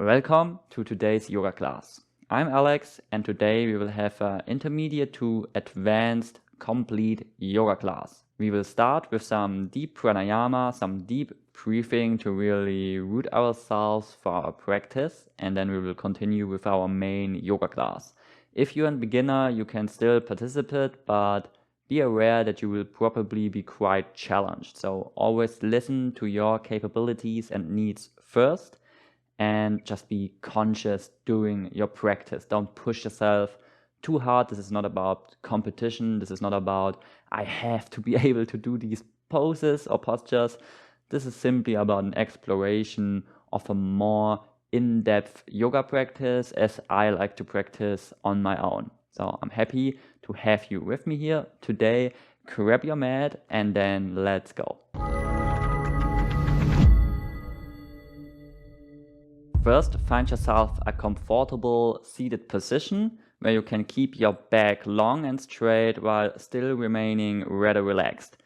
Welcome to today's yoga class. I'm Alex and today we will have an intermediate to advanced complete yoga class. We will start with some deep pranayama, some deep breathing to really root ourselves for our practice, and then we will continue with our main yoga class. If you're a beginner, you can still participate, but be aware that you will probably be quite challenged. So always listen to your capabilities and needs first and just be conscious during your practice. Don't push yourself too hard. This is not about competition. This is not about I have to be able to do these poses or postures. This is simply about an exploration of a more in-depth yoga practice as I like to practice on my own. So I'm happy to have you with me here today. Grab your mat and then let's go. First, find yourself a comfortable seated position where you can keep your back long and straight while still remaining rather relaxed.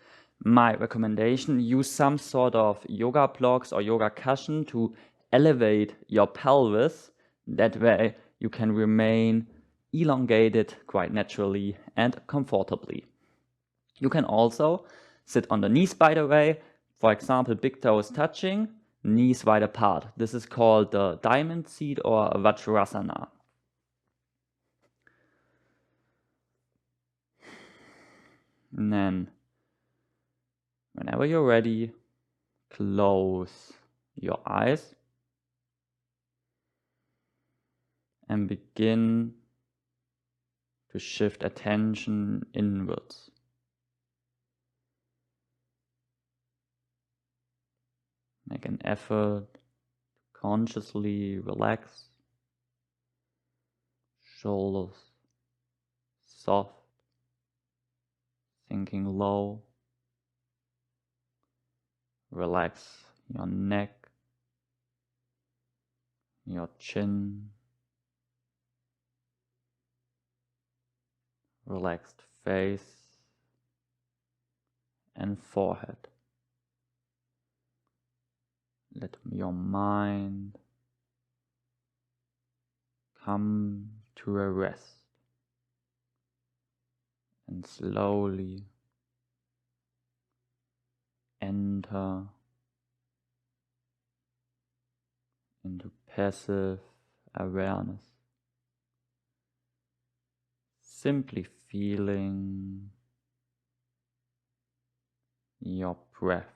My recommendation, use some sort of yoga blocks or yoga cushion to elevate your pelvis. That way you can remain elongated quite naturally and comfortably. You can also sit on the knees, by the way, for example, big toes touching, knees wide apart. This is called the diamond seat or Vajrasana. And then, whenever you're ready, close your eyes and begin to shift attention inwards. Make an effort to consciously relax, shoulders soft, sinking low. Relax your neck, your chin, relaxed face and forehead. Let your mind come to a rest and slowly enter into passive awareness, simply feeling your breath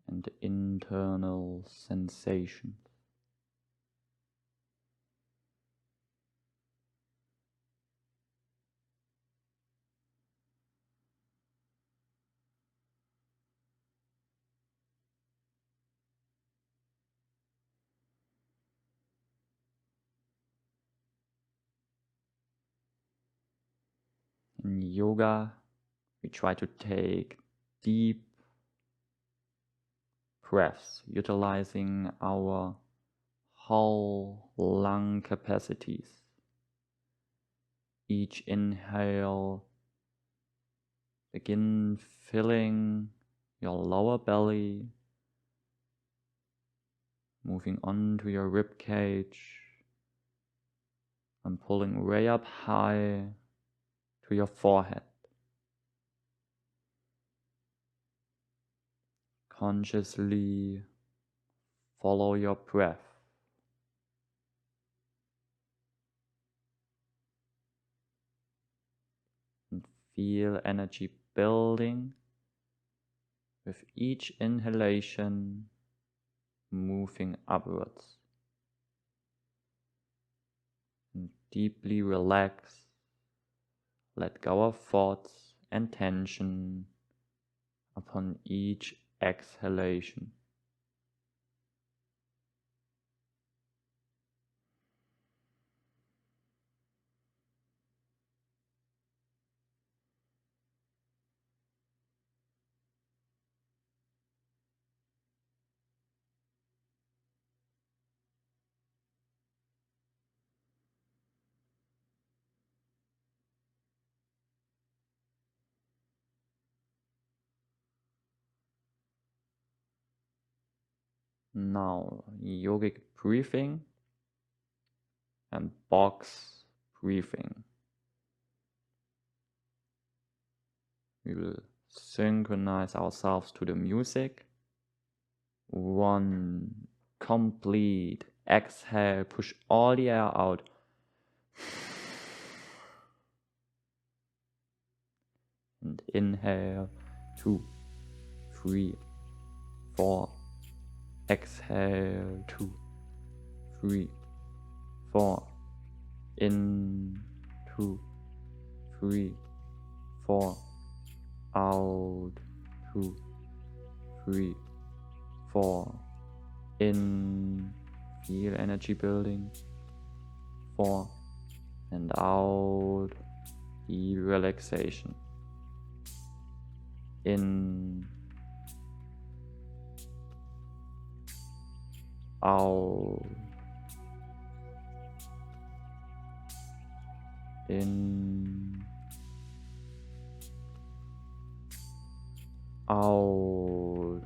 and internal sensations. In yoga, we try to take deep breaths, utilizing our whole lung capacities. Each inhale, begin filling your lower belly, moving on to your rib cage and pulling way up high to your forehead. Consciously follow your breath. And feel energy building with each inhalation, moving upwards. And deeply relax. Let go of thoughts and tension upon each exhalation. Now, yogic breathing and box breathing. We will synchronize ourselves to the music. 1 complete exhale, push all the air out. And inhale, 2, 3, 4. Exhale, 2, 3, 4. In, 2, 3, 4. Out, 2, 3, 4. In, feel energy building. 4. And out, feel relaxation. In, out, in, out.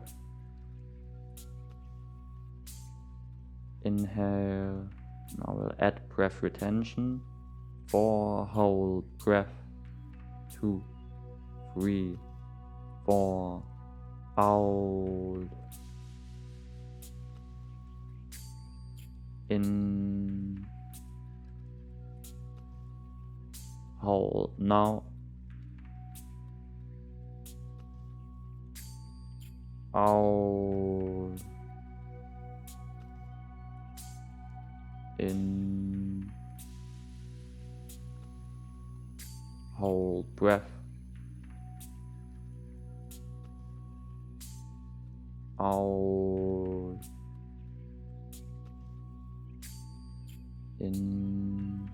Inhale. Now we'll add breath retention. 4, hold breath. 2, 3, 4, out. In, hold. Now out. In, hold breath. Out. In,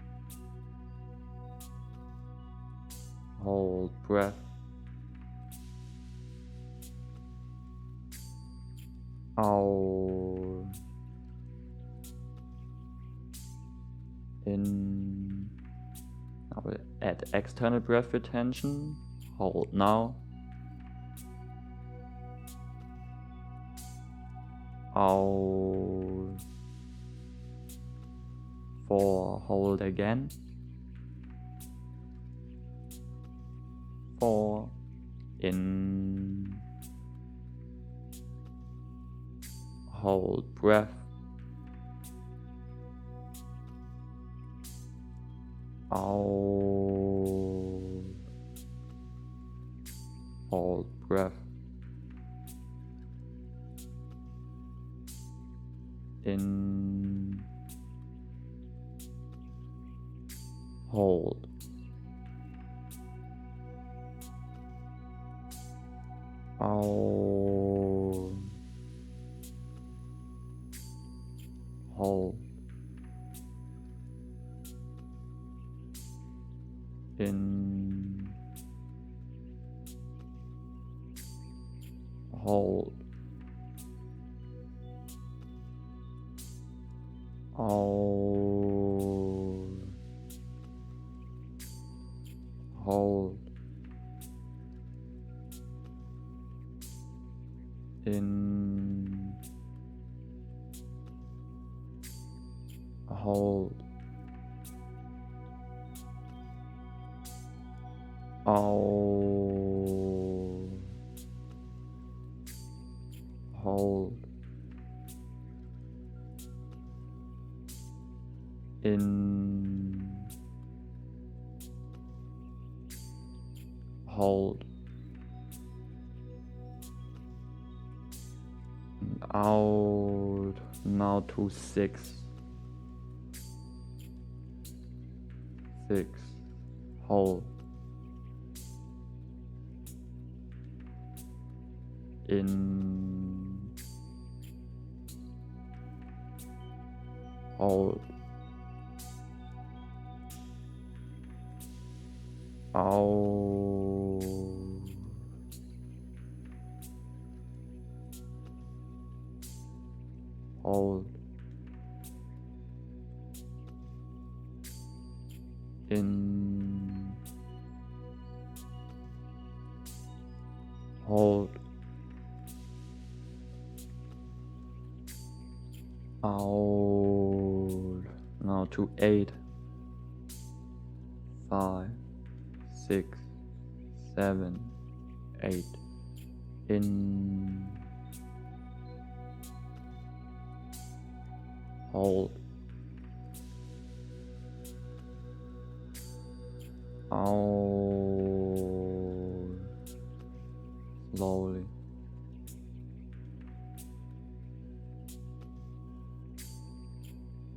hold breath. Out. In, I will add external breath retention. Hold now. Out. 4, hold again. 4, in, hold breath. Out. Hold breath. In, hold. Out. Hold. In, hold. Out. Hold. In, hold. Out. Hold. In, hold. And out. Now to 6. 6. Hold. In, hold. Out. Hold. In, hold. Out. Now to 8, 5, 6, 7, 8. In. Hold. Out. Slowly.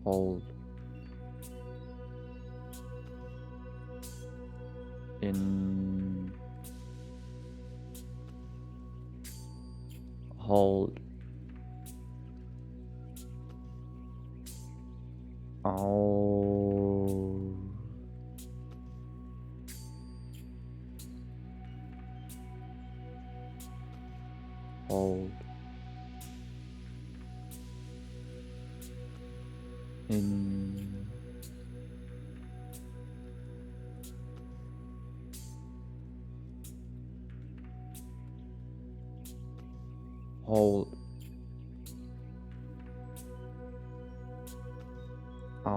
Hold. In. Hold. Out. Hold. In. Hold. Out.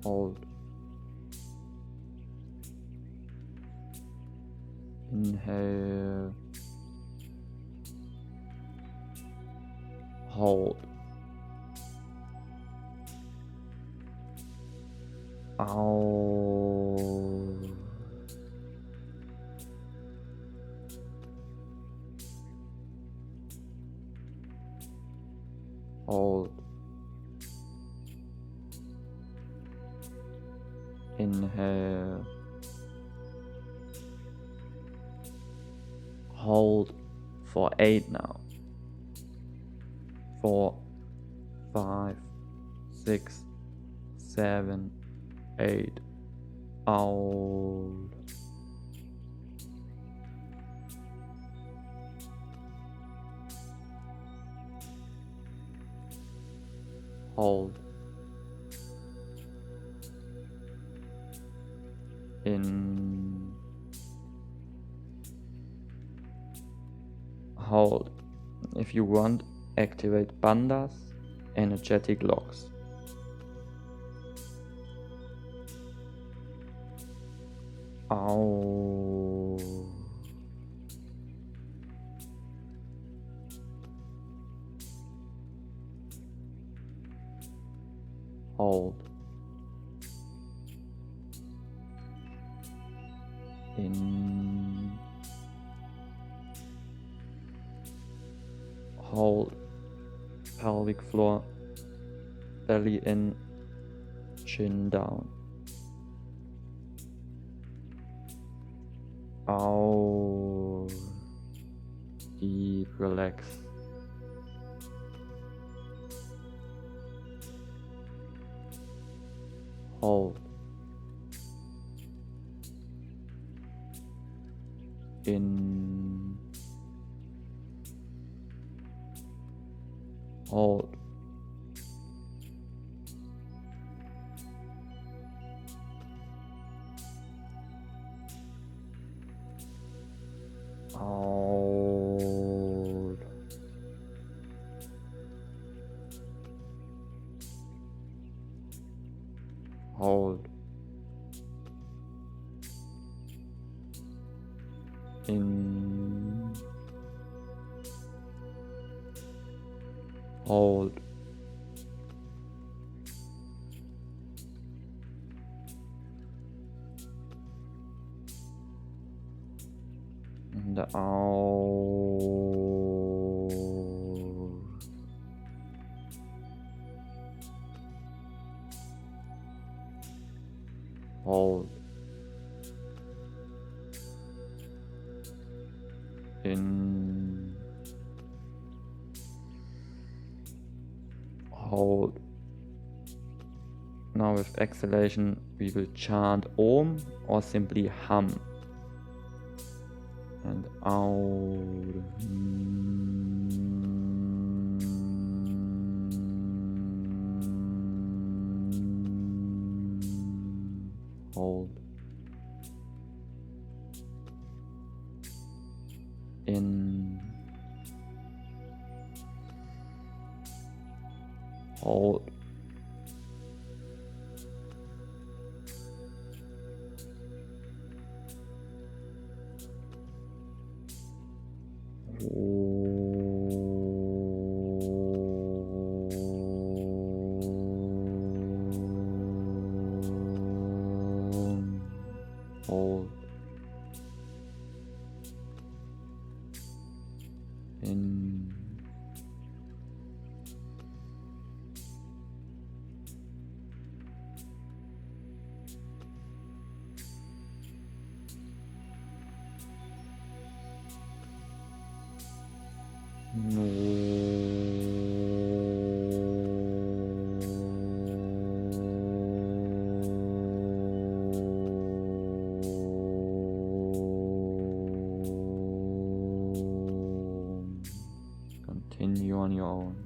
Hold. Inhale. Hold. Out. Hold. Inhale. Hold for 8 now. 4, 5, 6, 7, 8. Out. Hold. In. Hold. If you want, activate bandhas, energetic locks. Out. Hold. In. Hold. Pelvic floor, belly in, chin down. Out. Deep relax. Hold. In. Hold. Out. Hold. In. Hold. And out. Hold. In. Hold. Now with exhalation we will chant Om or simply hum. And out. Hold. in, hold, hold, in, continue on your own.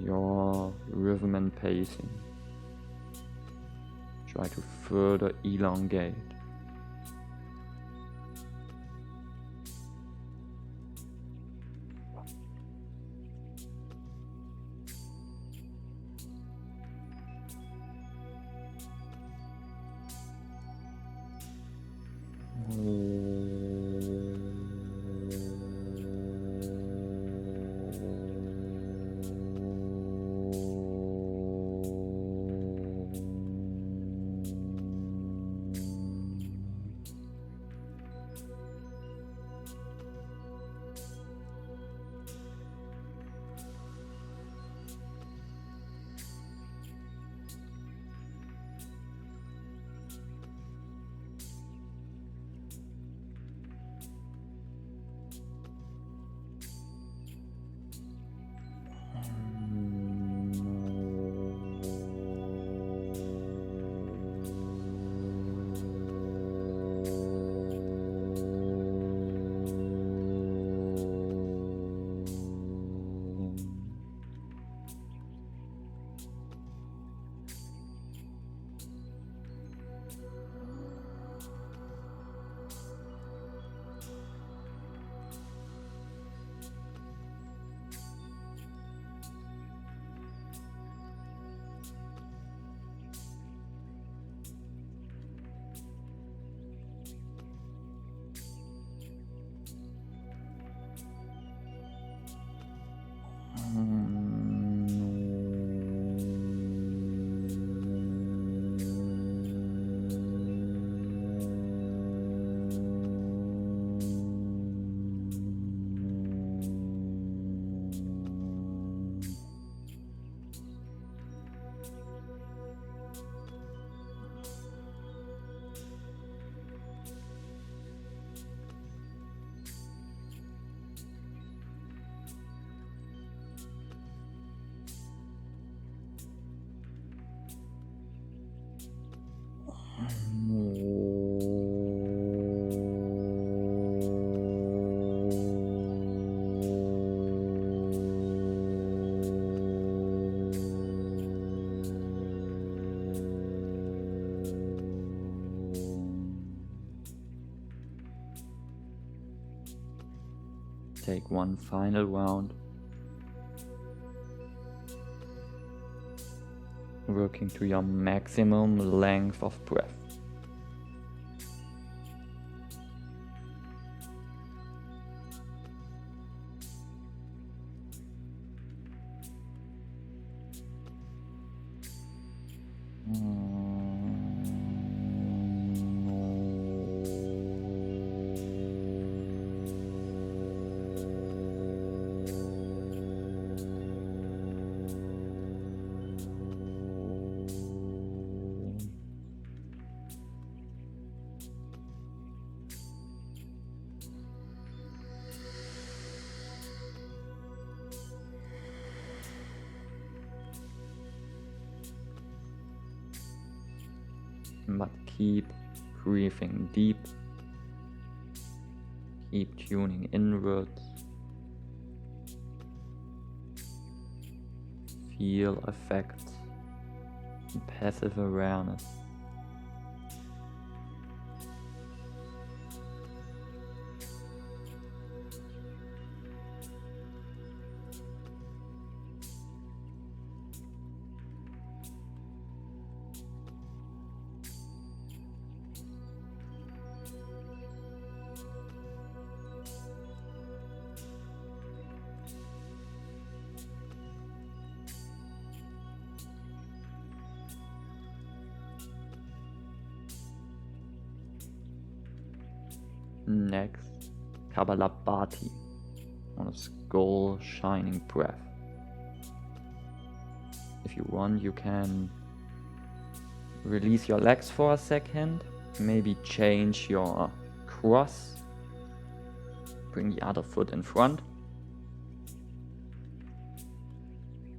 Your rhythm and pacing. Try to further elongate. Take one final round, working to your maximum length of breath. But keep breathing deep, keep tuning inwards, feel effects and passive awareness. Next, Kapalabhati, on a skull shining breath. If you want, you can release your legs for a second, maybe change your cross, bring the other foot in front.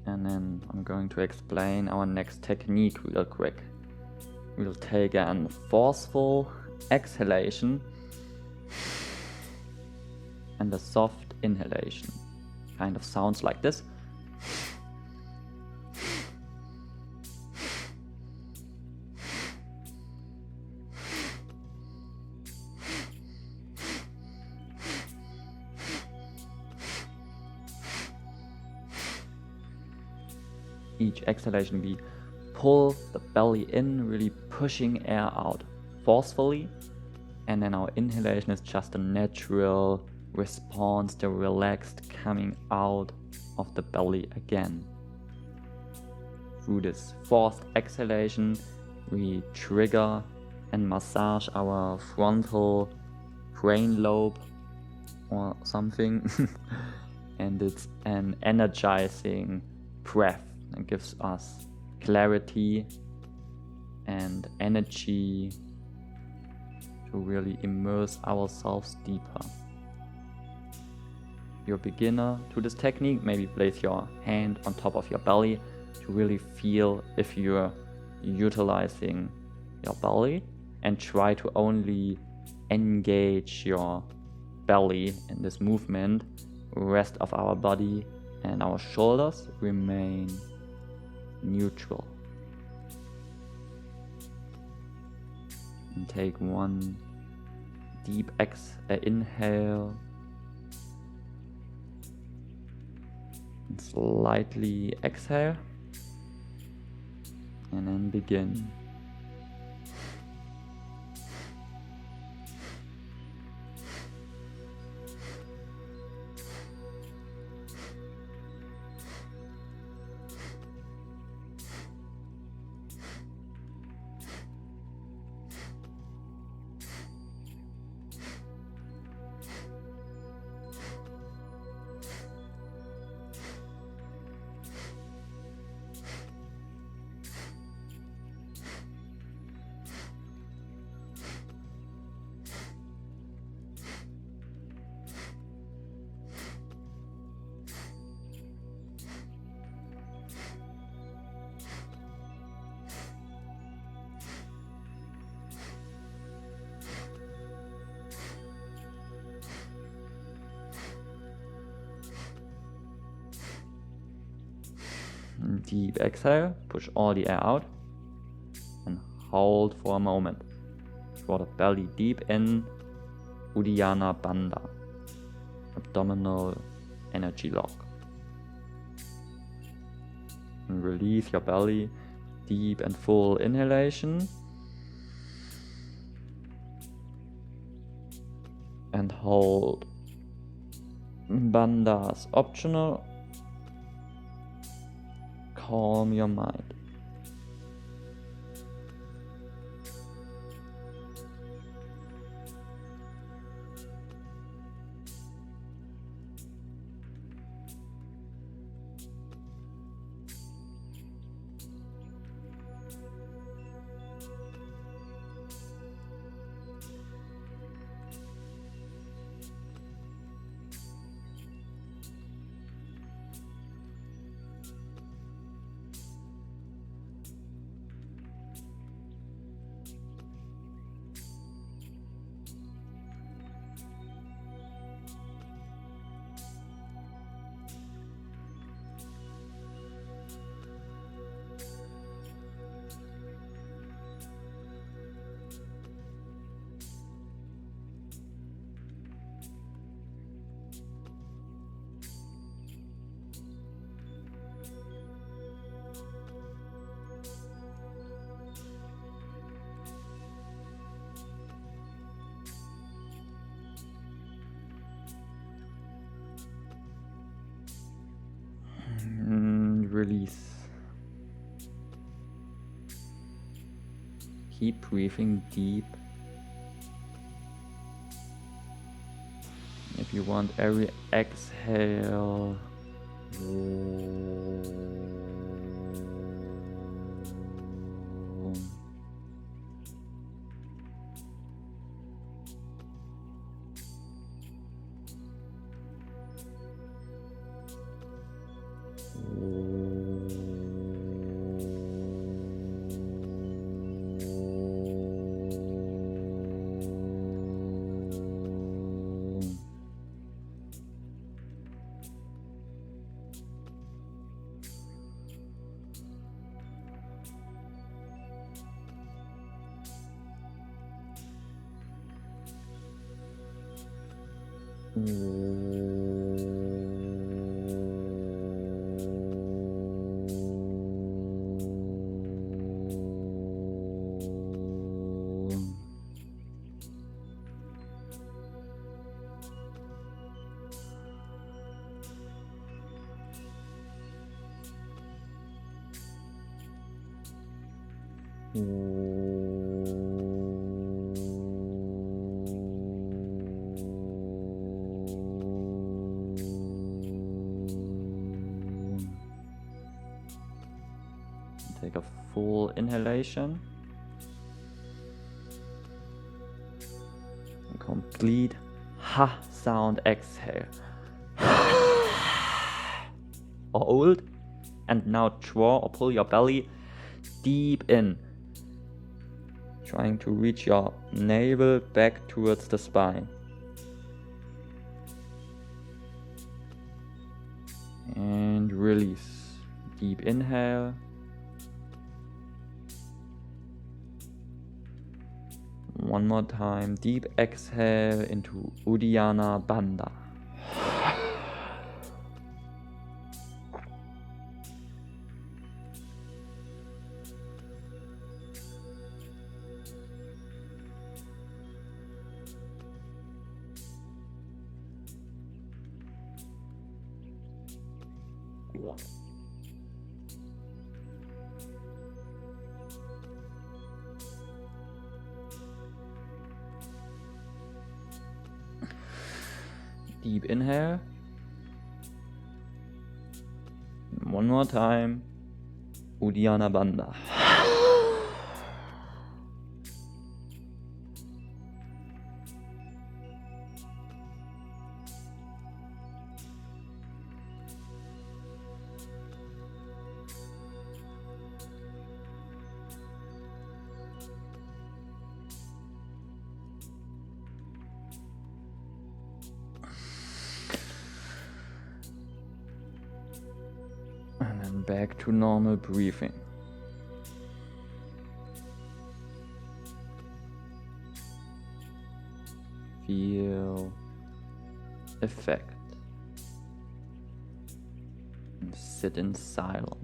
And then I'm going to explain our next technique real quick. We'll take a forceful exhalation and a soft inhalation. Kind of sounds like this. Each exhalation we pull the belly in, really pushing air out forcefully, and then our inhalation is just a natural response, the relaxed coming out of the belly again. Through this forced exhalation we trigger and massage our frontal brain lobe or something and it's an energizing breath and gives us clarity and energy to really immerse ourselves deeper. If you're a beginner to this technique, maybe place your hand on top of your belly to really feel if you're utilizing your belly, and try to only engage your belly in this movement. Rest of our body and our shoulders remain neutral. And take one deep inhale and slightly exhale, and then begin. Deep exhale, push all the air out and hold for a moment. Draw the belly deep in, Uddiyana Bandha, abdominal energy lock. And release your belly, deep and full inhalation. And hold. Bandha is optional. Calm your mind. Release. Keep breathing deep If you want every exhale, take a full inhalation. A complete ha sound exhale. Hold. And now draw or pull your belly deep in. Trying to reach your navel back towards the spine. And release. Deep inhale. One more time. Deep exhale into Uddiyana Bandha. Deep inhale. One more time. Uddiyana Bandha. And then back to normal breathing. Feel effect. And sit in silence.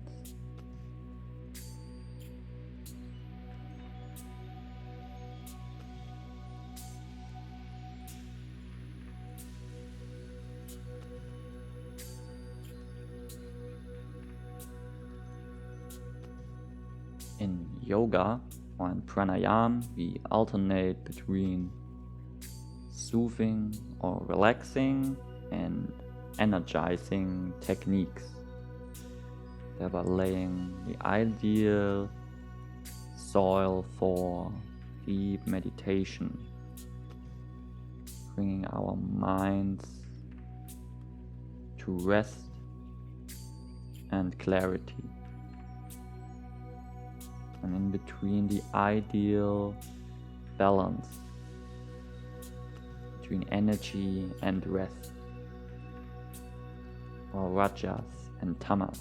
In yoga or in pranayama, we alternate between soothing or relaxing and energizing techniques, thereby laying the ideal soil for deep meditation, bringing our minds to rest and clarity. And in between the ideal balance between energy and rest, or rajas and tamas,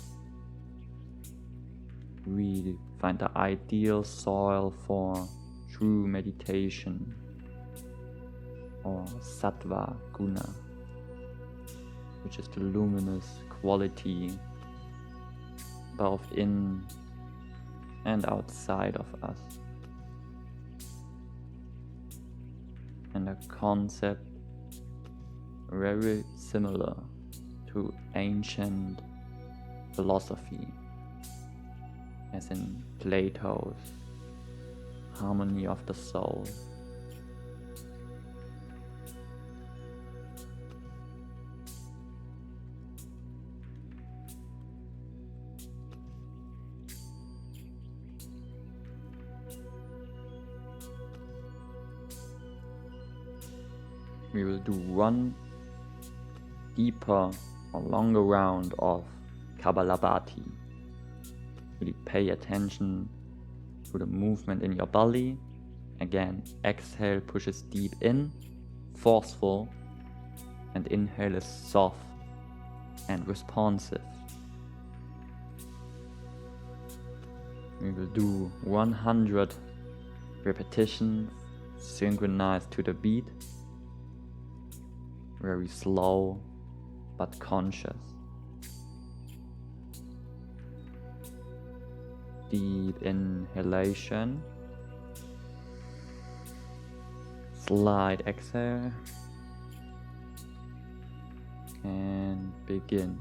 we find the ideal soil for true meditation, or sattva guna, which is the luminous quality both in and outside of us, and a concept very similar to ancient philosophy, as in Plato's harmony of the soul. we will do one deeper or longer round of Kapalabhati. Really pay attention to the movement in your belly. Again, exhale pushes deep in, forceful, and inhale is soft and responsive. We will do 100 repetitions synchronized to the beat, very slow but conscious. Deep inhalation, slight exhale, and begin.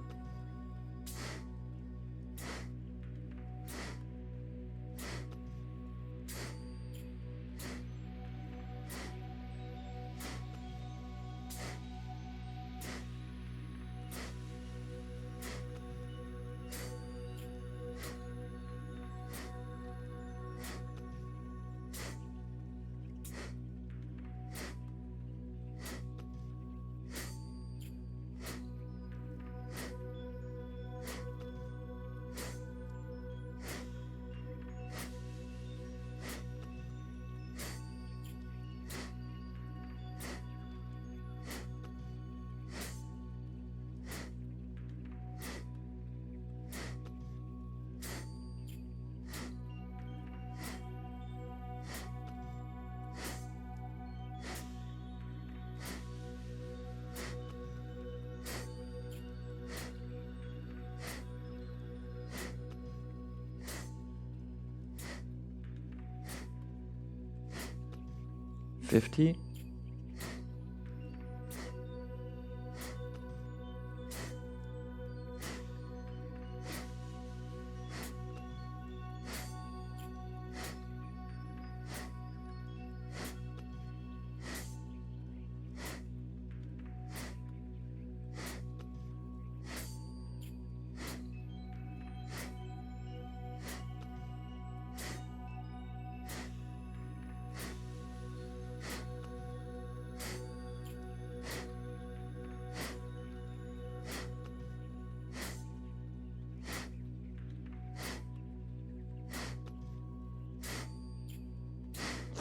$50.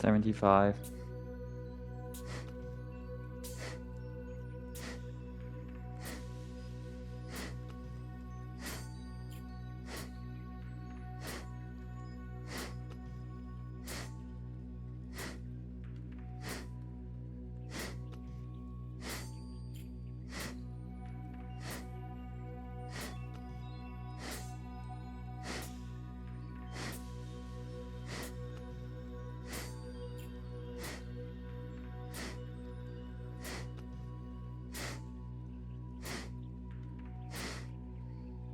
$75.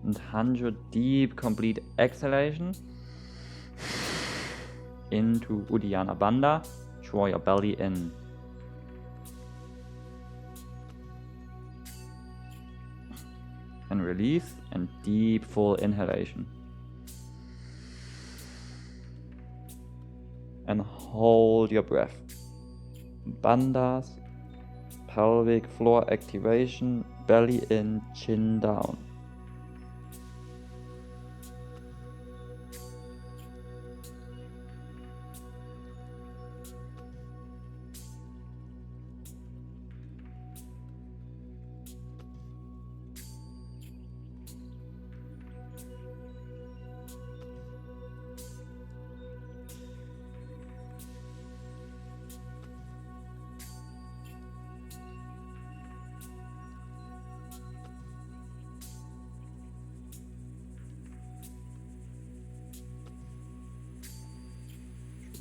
And 100 deep complete exhalation into Uddiyana Bandha. Draw your belly in. And release, and deep full inhalation. And hold your breath. Bandhas, pelvic floor activation, belly in, chin down.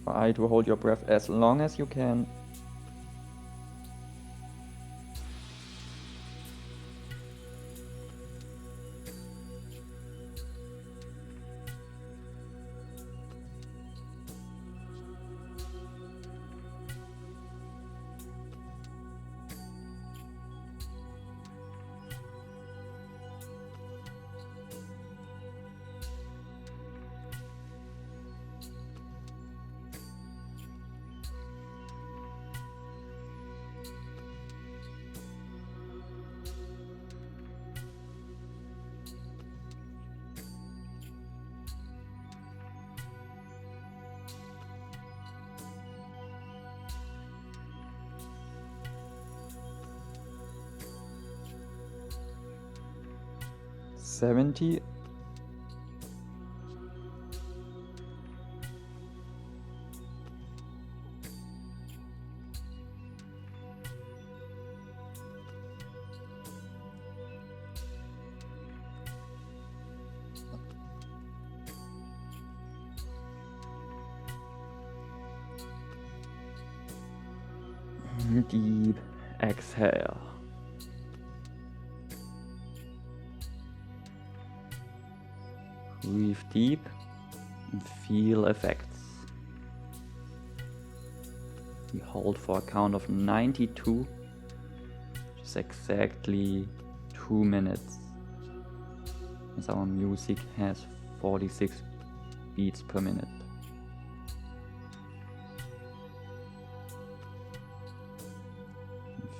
Try to hold your breath as long as you can. 70. Deep exhale. Breathe deep and feel effects. We hold for a count of 92, which is exactly 2 minutes, as our music has 46 beats per minute.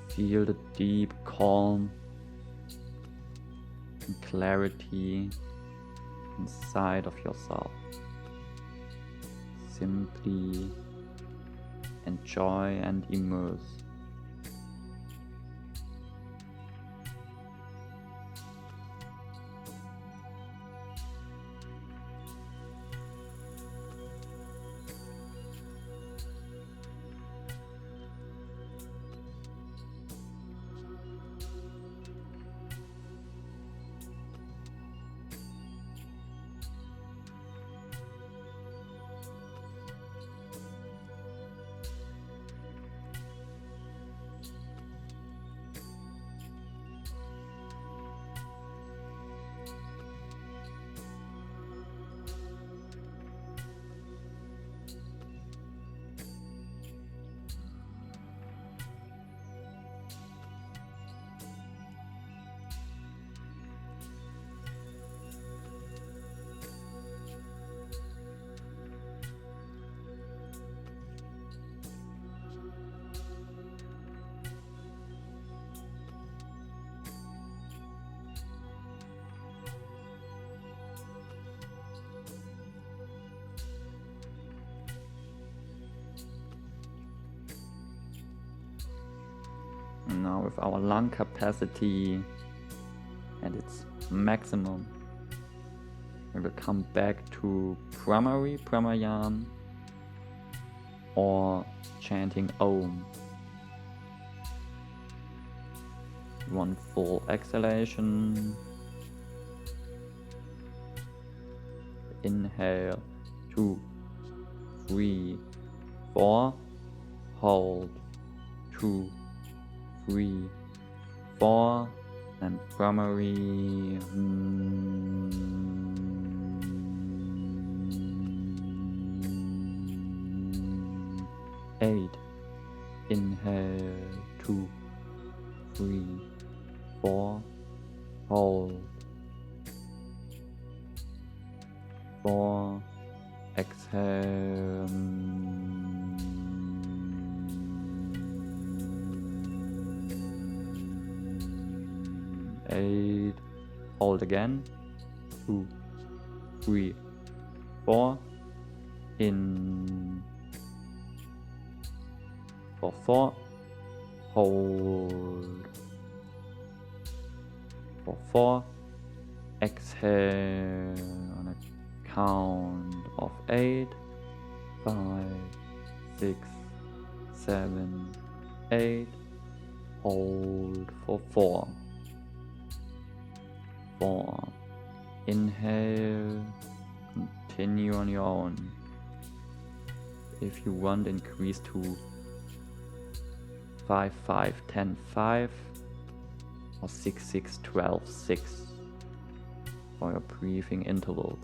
Feel the deep calm and clarity inside of yourself. Simply enjoy and immerse. And now with our lung capacity at its maximum, we will come back to primary pranayama or chanting Om. One full exhalation. Inhale, 2, 3, 4. Hold, 2, 3, 4. And primary. 8. Inhale, 2, 3, 4. Hold, 4. Exhale. 8. Hold again. 2, 3, 4. In for 4. Hold for 4. Exhale on a count of 8. 5, 6, 7, 8. Hold for 4. 4. Inhale. Continue on your own. If you want, increase to 5, 5, 10, 5 or 6, 6, 12, 6 for your breathing intervals.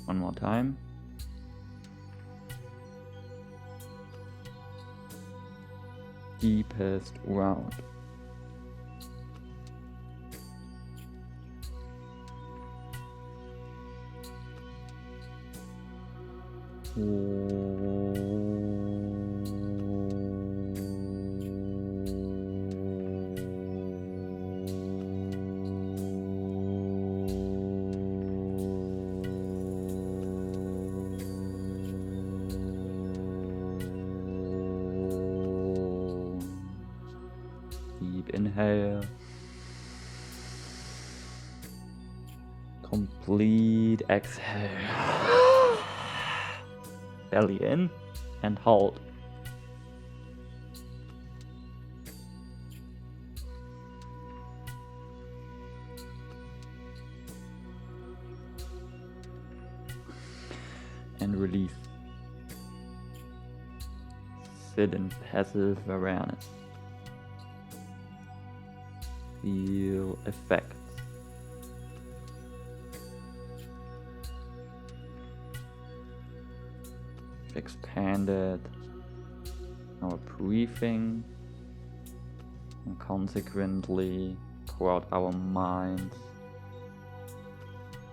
One more time. Deepest round. Deep inhale. Complete exhale. Belly in and hold. And release. Sit in passive awareness. Feel effects. Expanded our breathing and consequently throughout our mind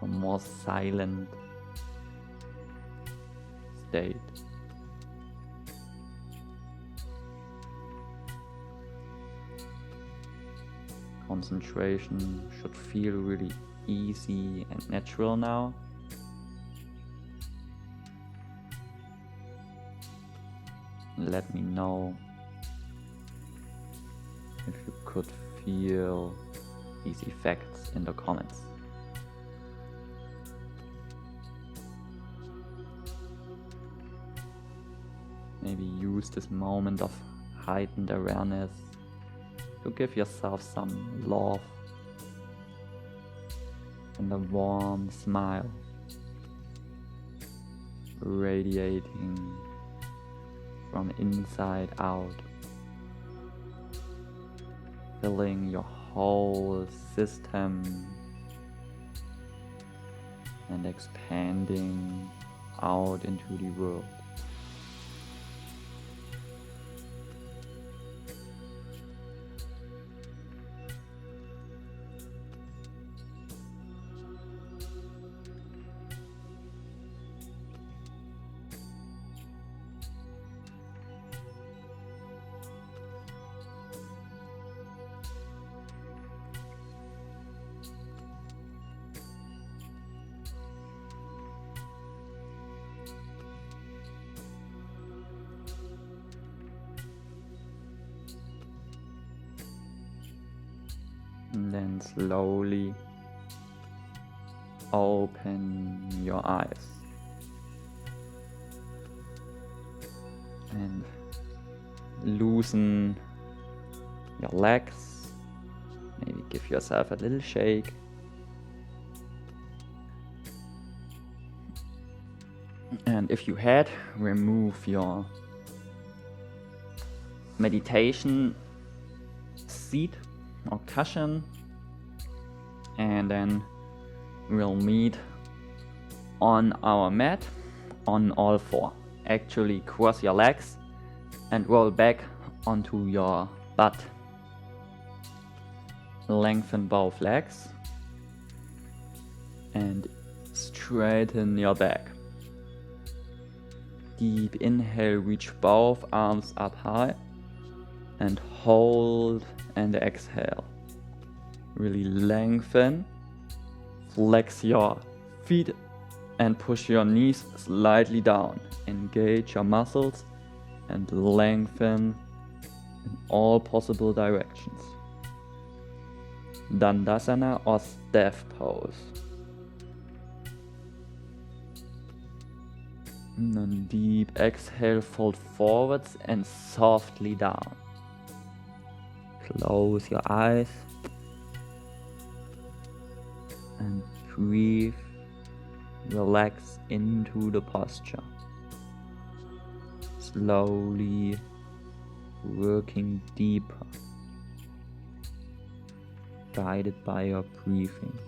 a more silent state. Concentration should feel really easy and natural now. Let me know if you could feel these effects in the comments. Maybe use this moment of heightened awareness to give yourself some love and a warm smile radiating from inside out, filling your whole system and expanding out into the world. And then slowly open your eyes and loosen your legs. Maybe give yourself a little shake. And if you had, remove your meditation seat or cushion, and then we'll meet on our mat on all four. Actually cross your legs and roll back onto your butt. Lengthen both legs and straighten your back. Deep inhale, reach both arms up high and hold and exhale. Really lengthen, flex your feet and push your knees slightly down. Engage your muscles and lengthen in all possible directions. Dandasana or staff pose. And then deep exhale, fold forwards and softly down. Close your eyes and breathe, relax into the posture. Slowly working deeper, guided by your breathing.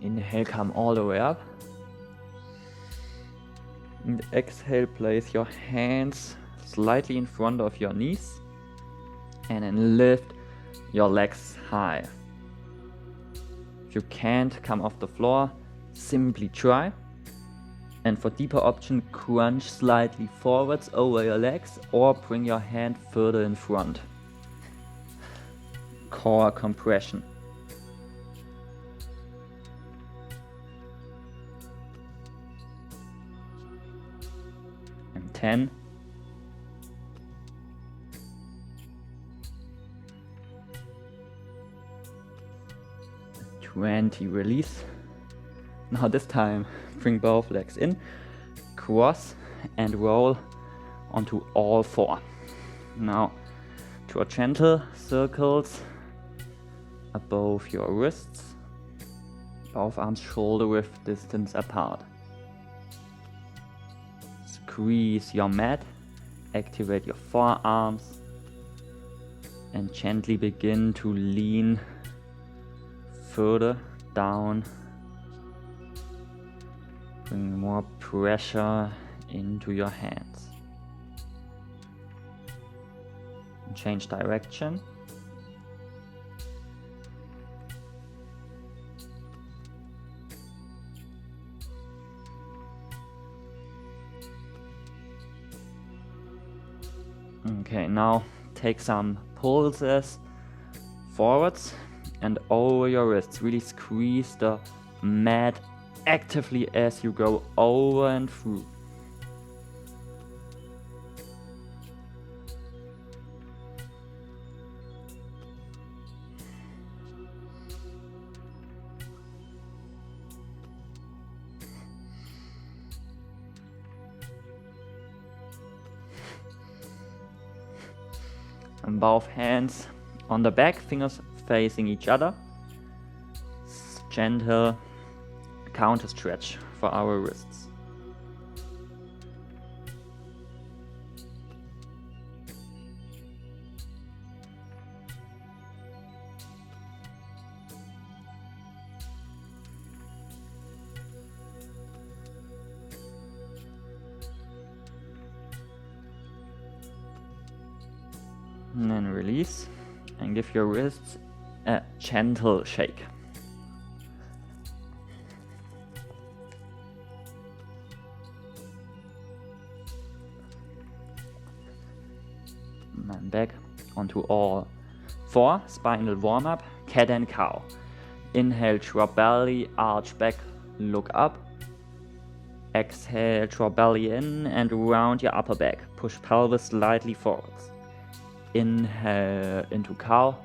Inhale, come all the way up. And exhale, place your hands slightly in front of your knees. And then lift your legs high. If you can't come off the floor, simply try. And for deeper option, crunch slightly forwards over your legs or bring your hand further in front. Core compression. And 10. 20, release. Now this time, bring both legs in, cross and roll onto all four. Now, draw gentle circles above your wrists, both arms shoulder width distance apart. Squeeze your mat, activate your forearms, and gently begin to lean further down. Bring more pressure into your hands. Change direction. Okay, now take some pulses forwards and over your wrists. Really squeeze the mat actively as you go over and through. And both hands on the back, fingers facing each other. Gentle counter stretch for our wrists. And then release and give your wrists a gentle shake. And back onto all four, spinal warm-up, cat and cow. Inhale, drop belly, arch back, look up. Exhale, draw belly in and round your upper back. Push pelvis slightly forwards. Inhale into cow.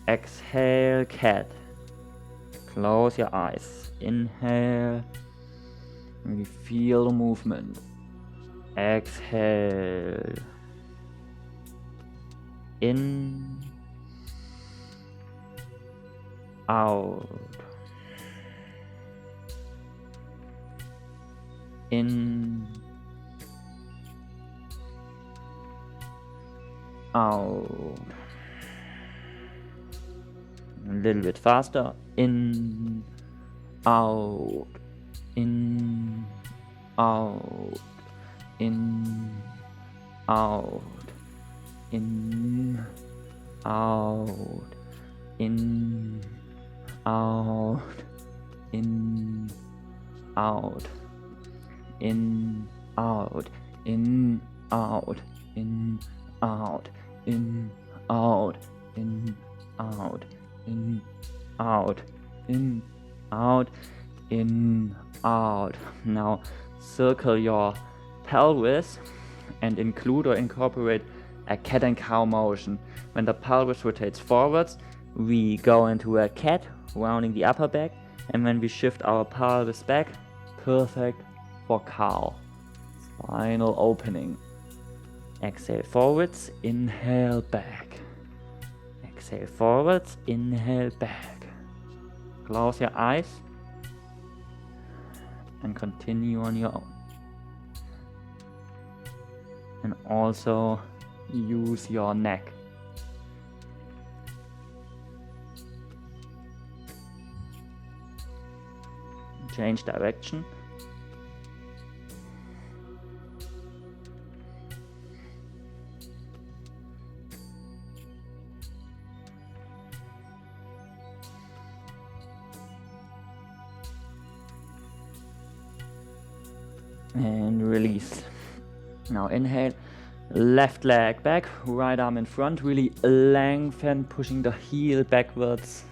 Exhale, cat. Close your eyes. Inhale. Really feel the movement. Exhale. In. Out. in, out. A little bit faster, in, out, in, out, in, out, in, out, in, out, in, out, in, out, in, out, in, out, in, out, in, out, in, out, in, out, in, out. Now circle your pelvis and include or incorporate a cat and cow motion. When the pelvis rotates forwards, we go into a cat, rounding the upper back, and when we shift our pelvis back, perfect for cow. Spinal opening. Exhale forwards, inhale back. Exhale forwards, inhale back. Close your eyes and continue on your own. And also use your neck. Change direction. And release. Now inhale, left leg back, right arm in front, really lengthen, pushing the heel backwards,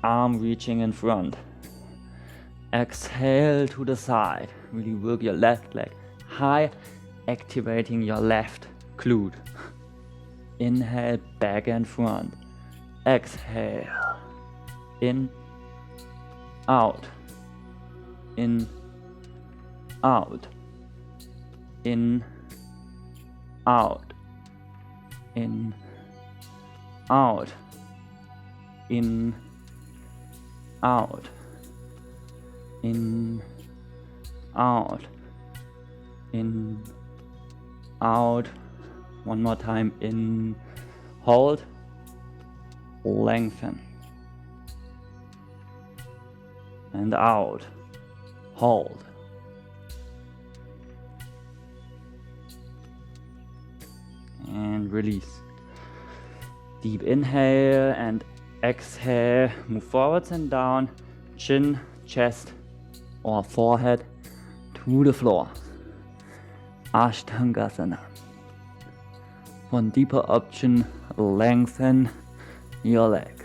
arm reaching in front. Exhale to the side, really work your left leg high, activating your left glute. Inhale, back and front. Exhale, in, out, in, out, in, out, in, out, in, out, in, out, in, out. One more time, in, hold, lengthen, and out, hold. And release. Deep inhale and exhale. Move forwards and down. Chin, chest or forehead to the floor. Ashtangasana. For deeper option, lengthen your legs.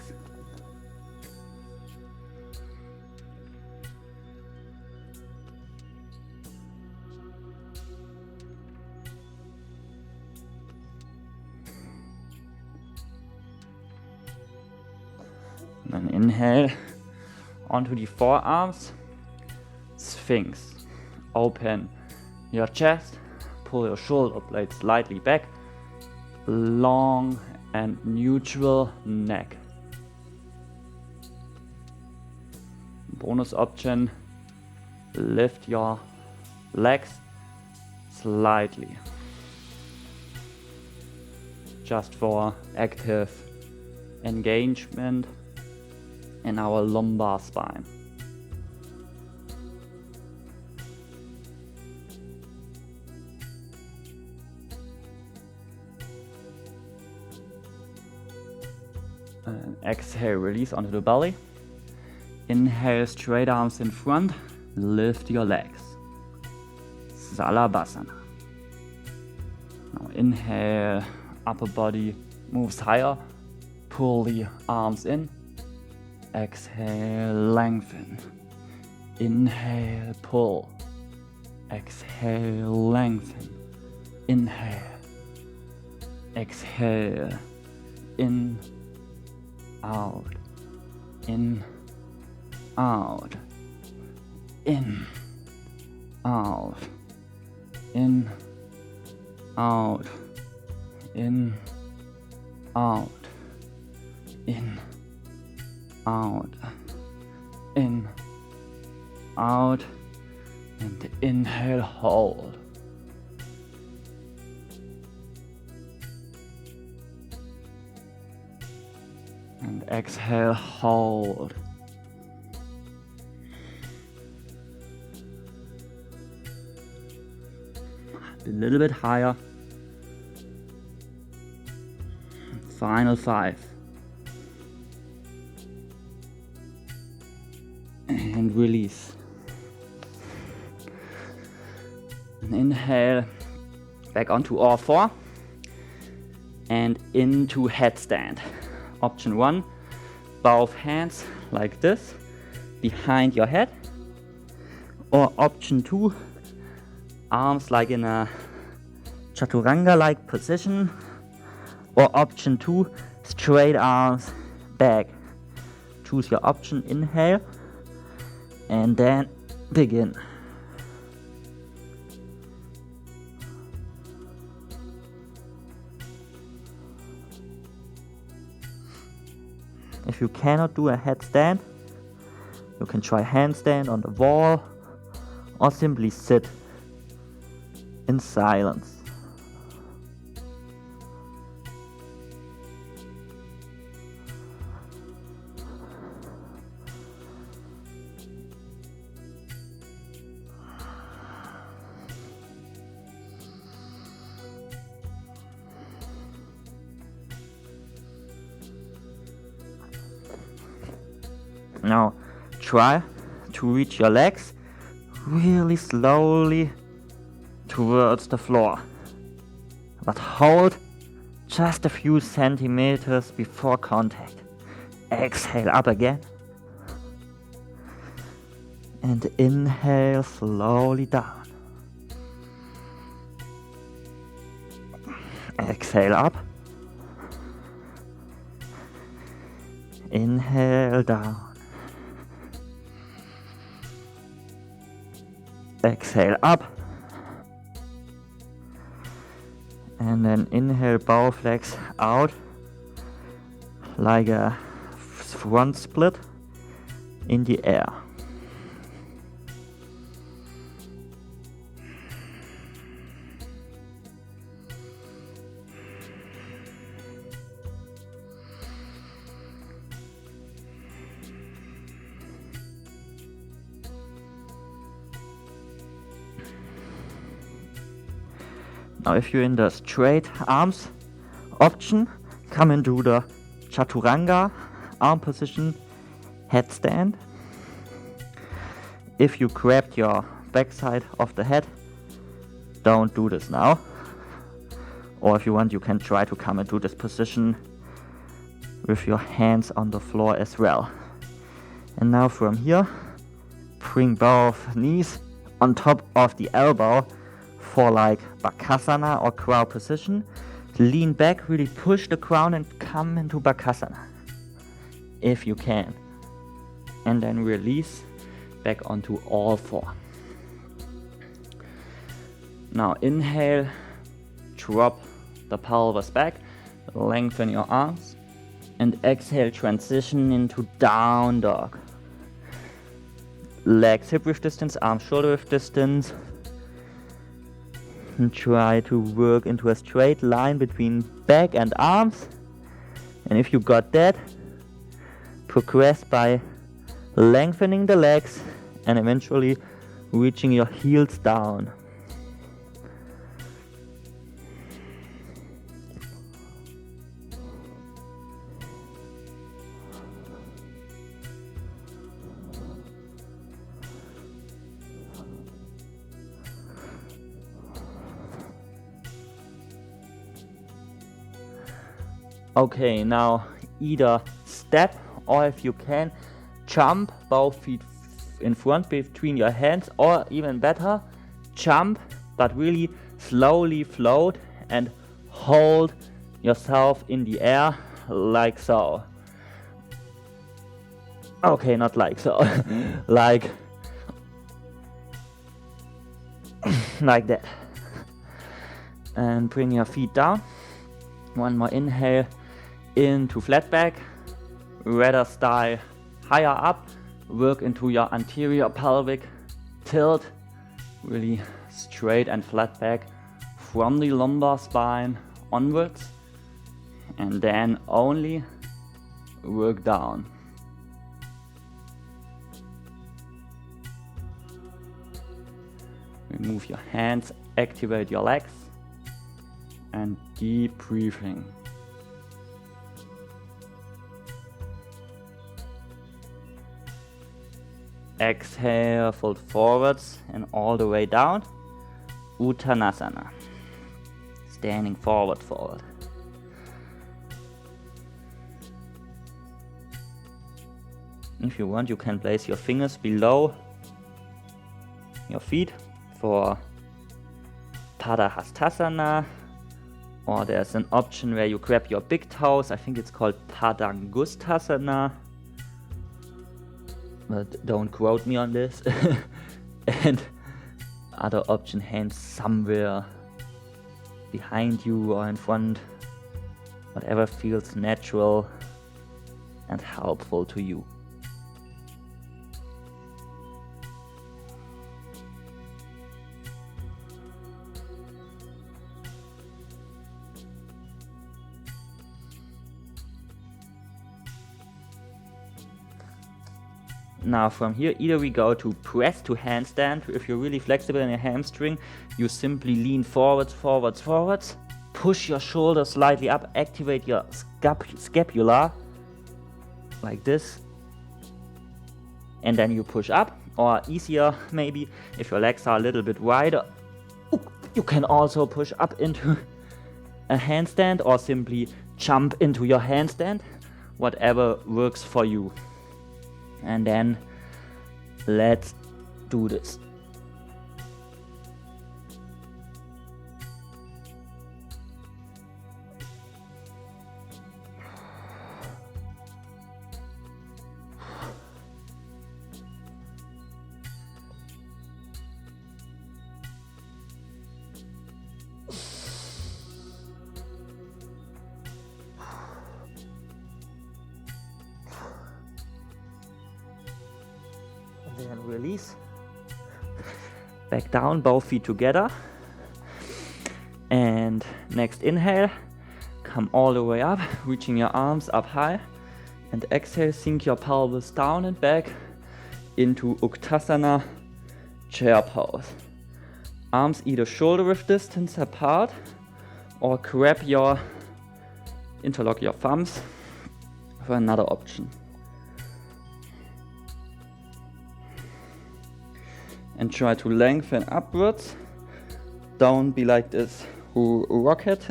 Then inhale onto the forearms, Sphinx. Open your chest, pull your shoulder blades slightly back, long and neutral neck. Bonus option, lift your legs slightly. Just for active engagement in our lumbar spine. And exhale, release onto the belly. Inhale, straight arms in front, lift your legs. Salabhasana. Now inhale, upper body moves higher, pull the arms in. Exhale, lengthen. Inhale, pull. Exhale, lengthen. Inhale. Exhale. In, out. In, out. In, out. In, out. In, out. In, out, in, out, And inhale, hold. And exhale, hold. A little bit higher. Final 5. And release. And inhale, back onto all 4. And into headstand. Option 1, both hands like this, behind your head. Or option 2, arms like in a chaturanga-like position. Or option 2, straight arms back. Choose your option, inhale, and then begin. If you cannot do a headstand, you can try handstand on the wall or simply sit in silence. Now try to reach your legs really slowly towards the floor, but hold just a few centimeters before contact. Exhale up again and inhale slowly down. Exhale up. Inhale down. Exhale up. And then inhale both legs out like a front split in the air. Now if you're in the straight arms option, come into the chaturanga arm position headstand. If you grabbed your backside of the head, don't do this now. Or if you want, you can try to come into this position with your hands on the floor as well. And now from here, bring both knees on top of the elbow for like Bakasana or crow position. Lean back, really push the crown and come into Bakasana if you can. And then release back onto all 4. Now inhale, drop the pelvis back, lengthen your arms, and exhale, transition into down dog. Legs hip width distance, arms shoulder width distance. And try to work into a straight line between back and arms. And if you got that, progress by lengthening the legs and eventually reaching your heels down. Okay, now either step or if you can, jump both feet in front between your hands, or even better, jump but really slowly float and hold yourself in the air like so. Okay, not like so, like that. And bring your feet down. One more inhale into flat back, rather style higher up, work into your anterior pelvic tilt really straight and flat back from the lumbar spine onwards, and then only work down. Remove your hands, activate your legs, and deep breathing. Exhale, fold forwards and all the way down. Uttanasana. Standing forward fold. If you want, you can place your fingers below your feet for Padahastasana, or there's an option where you grab your big toes. I think it's called Padangustasana, but don't quote me on this. And other option, hands somewhere behind you or in front, whatever feels natural and helpful to you. Now from here, either we go to press to handstand. If you're really flexible in your hamstring, you simply lean forwards, forwards, forwards. Push your shoulders slightly up, activate your scapula, like this. And then you push up, or easier maybe, if your legs are a little bit wider, you can also push up into a handstand or simply jump into your handstand, whatever works for you. And then let's do this. Then release. Back down, both feet together. And next inhale, come all the way up, reaching your arms up high. And exhale, sink your pelvis down and back into Uttanasana, chair pose. Arms either shoulder width distance apart, or interlock your thumbs for another option. And try to lengthen upwards. Don't be like this rocket.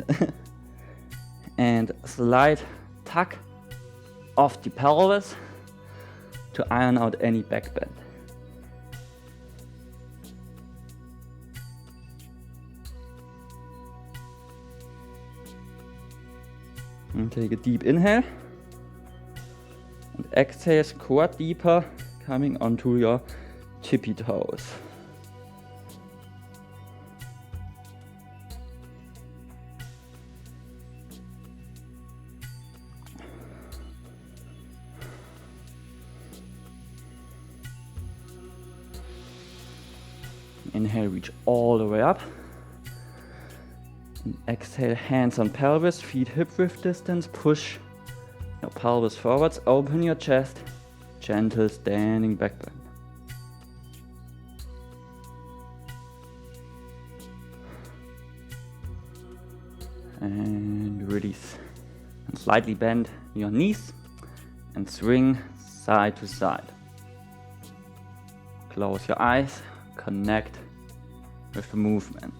And slight tug of the pelvis to iron out any back bend. And take a deep inhale. And exhale, squat deeper, coming onto your tippy toes. Inhale, reach all the way up. And exhale, hands on pelvis, feet hip width distance, push your pelvis forwards, open your chest, gentle standing back bend. And release. And slightly bend your knees and swing side to side. Close your eyes, connect with the movement.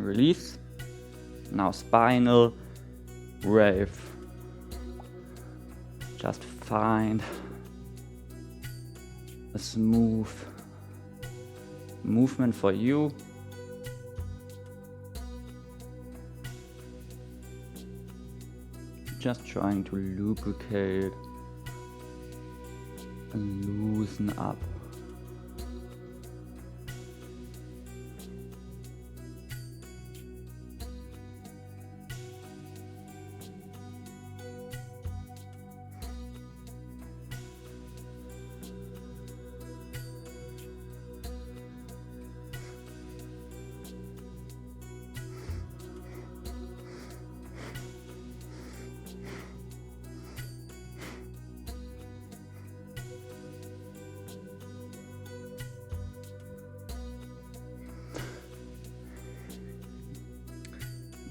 Release. Now spinal wave. Just find a smooth movement for you. Just trying to lubricate and loosen up.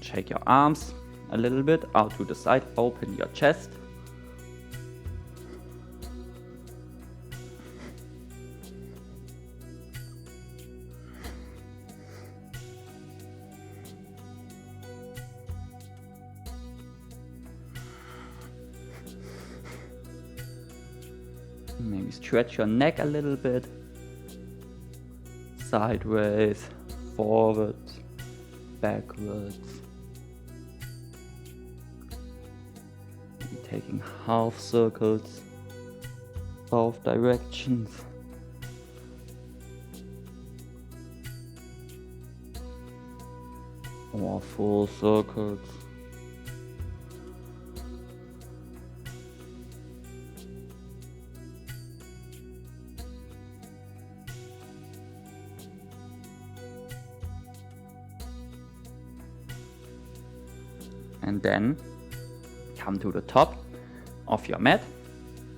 Shake your arms a little bit out to the side, open your chest. Maybe stretch your neck a little bit. Sideways, forwards, backwards. Taking half circles, both directions. Or full circles. And then come to the top of your mat,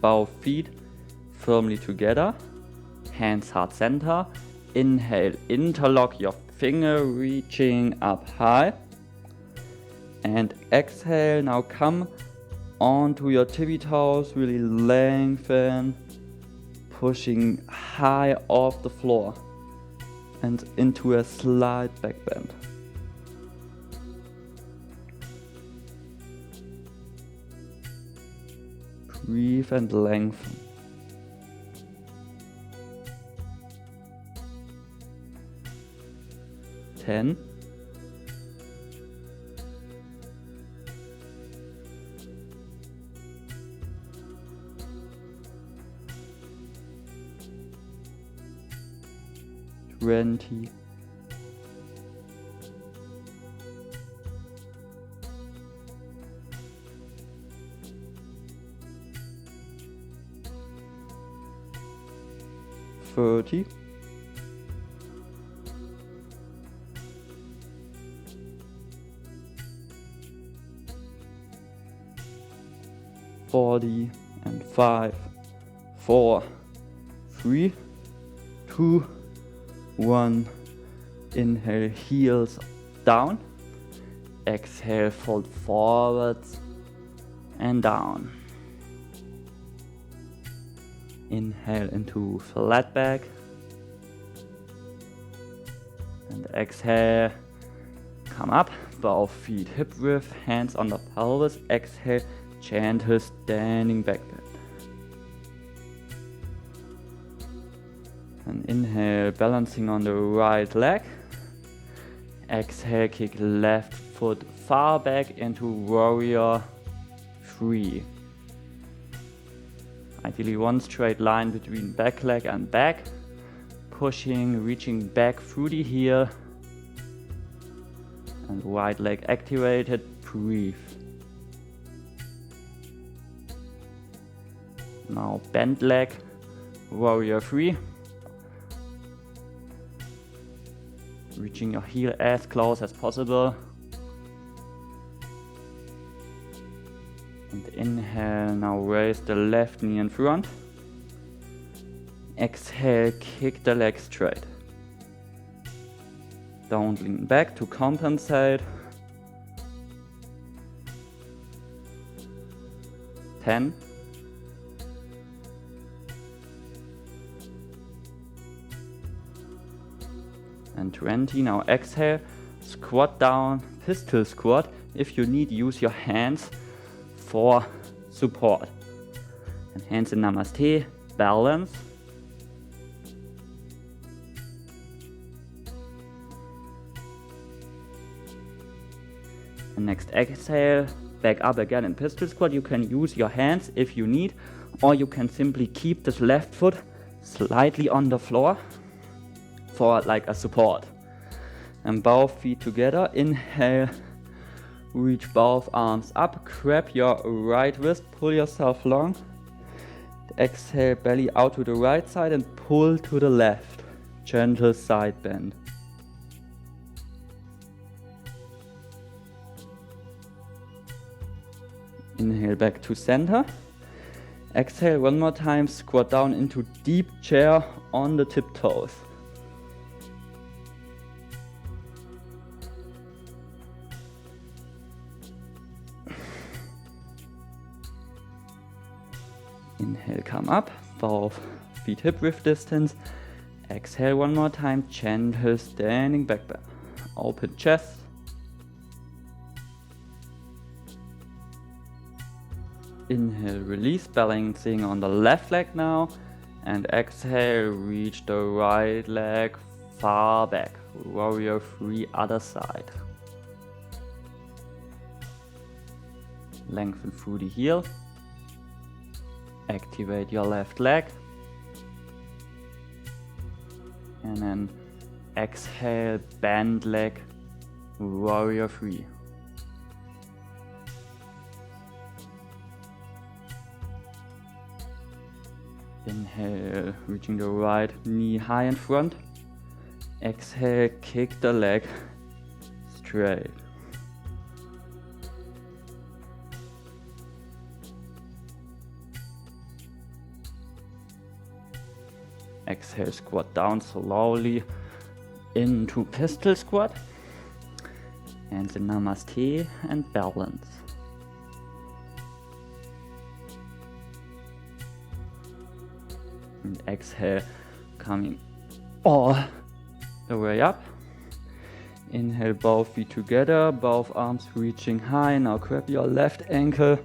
both feet firmly together, hands heart center. Inhale, interlock your finger, reaching up high. And exhale, now come onto your tippy toes, really lengthen, pushing high off the floor and into a slight back bend. Breathe and lengthen. Ten. 20. 30. 40 and 5, 4, 3, 2, 1. Inhale, heels down. Exhale, fold forwards and down. Inhale into flat back. And exhale, come up, both feet hip width, hands on the pelvis. Exhale, gentle standing back bend. And inhale, balancing on the right leg. Exhale, kick left foot far back into warrior 3. Ideally one straight line between back leg and back. Pushing, reaching back through the heel. And right leg activated, breathe. Now bend leg, warrior 3. Reaching your heel as close as possible. And inhale, now raise the left knee in front. Exhale, kick the leg straight. Don't lean back to compensate. 10. 20. Now exhale, squat down, pistol squat. If you need, use your hands for support. And hands in Namaste, balance. And next exhale, back up again in pistol squat. You can use your hands if you need, or you can simply keep this left foot slightly on the floor for like a support. And both feet together. Inhale, reach both arms up, grab your right wrist, pull yourself long. Exhale, belly out to the right side and pull to the left. Gentle side bend. Inhale back to center. Exhale one more time, squat down into deep chair on the tiptoes. Inhale, come up, both feet hip width distance. Exhale one more time, gentle standing back bend. Open chest. Inhale, release, balancing on the left leg now. And exhale, reach the right leg far back. Warrior 3, other side. Lengthen through the heel. Activate your left leg. And then exhale, bend leg, warrior 3. Inhale, reaching the right knee high in front. Exhale, kick the leg straight. Exhale, squat down slowly into pistol squat. Hands in Namaste and balance. And exhale, coming all the way up. Inhale, both feet together, both arms reaching high. Now grab your left ankle,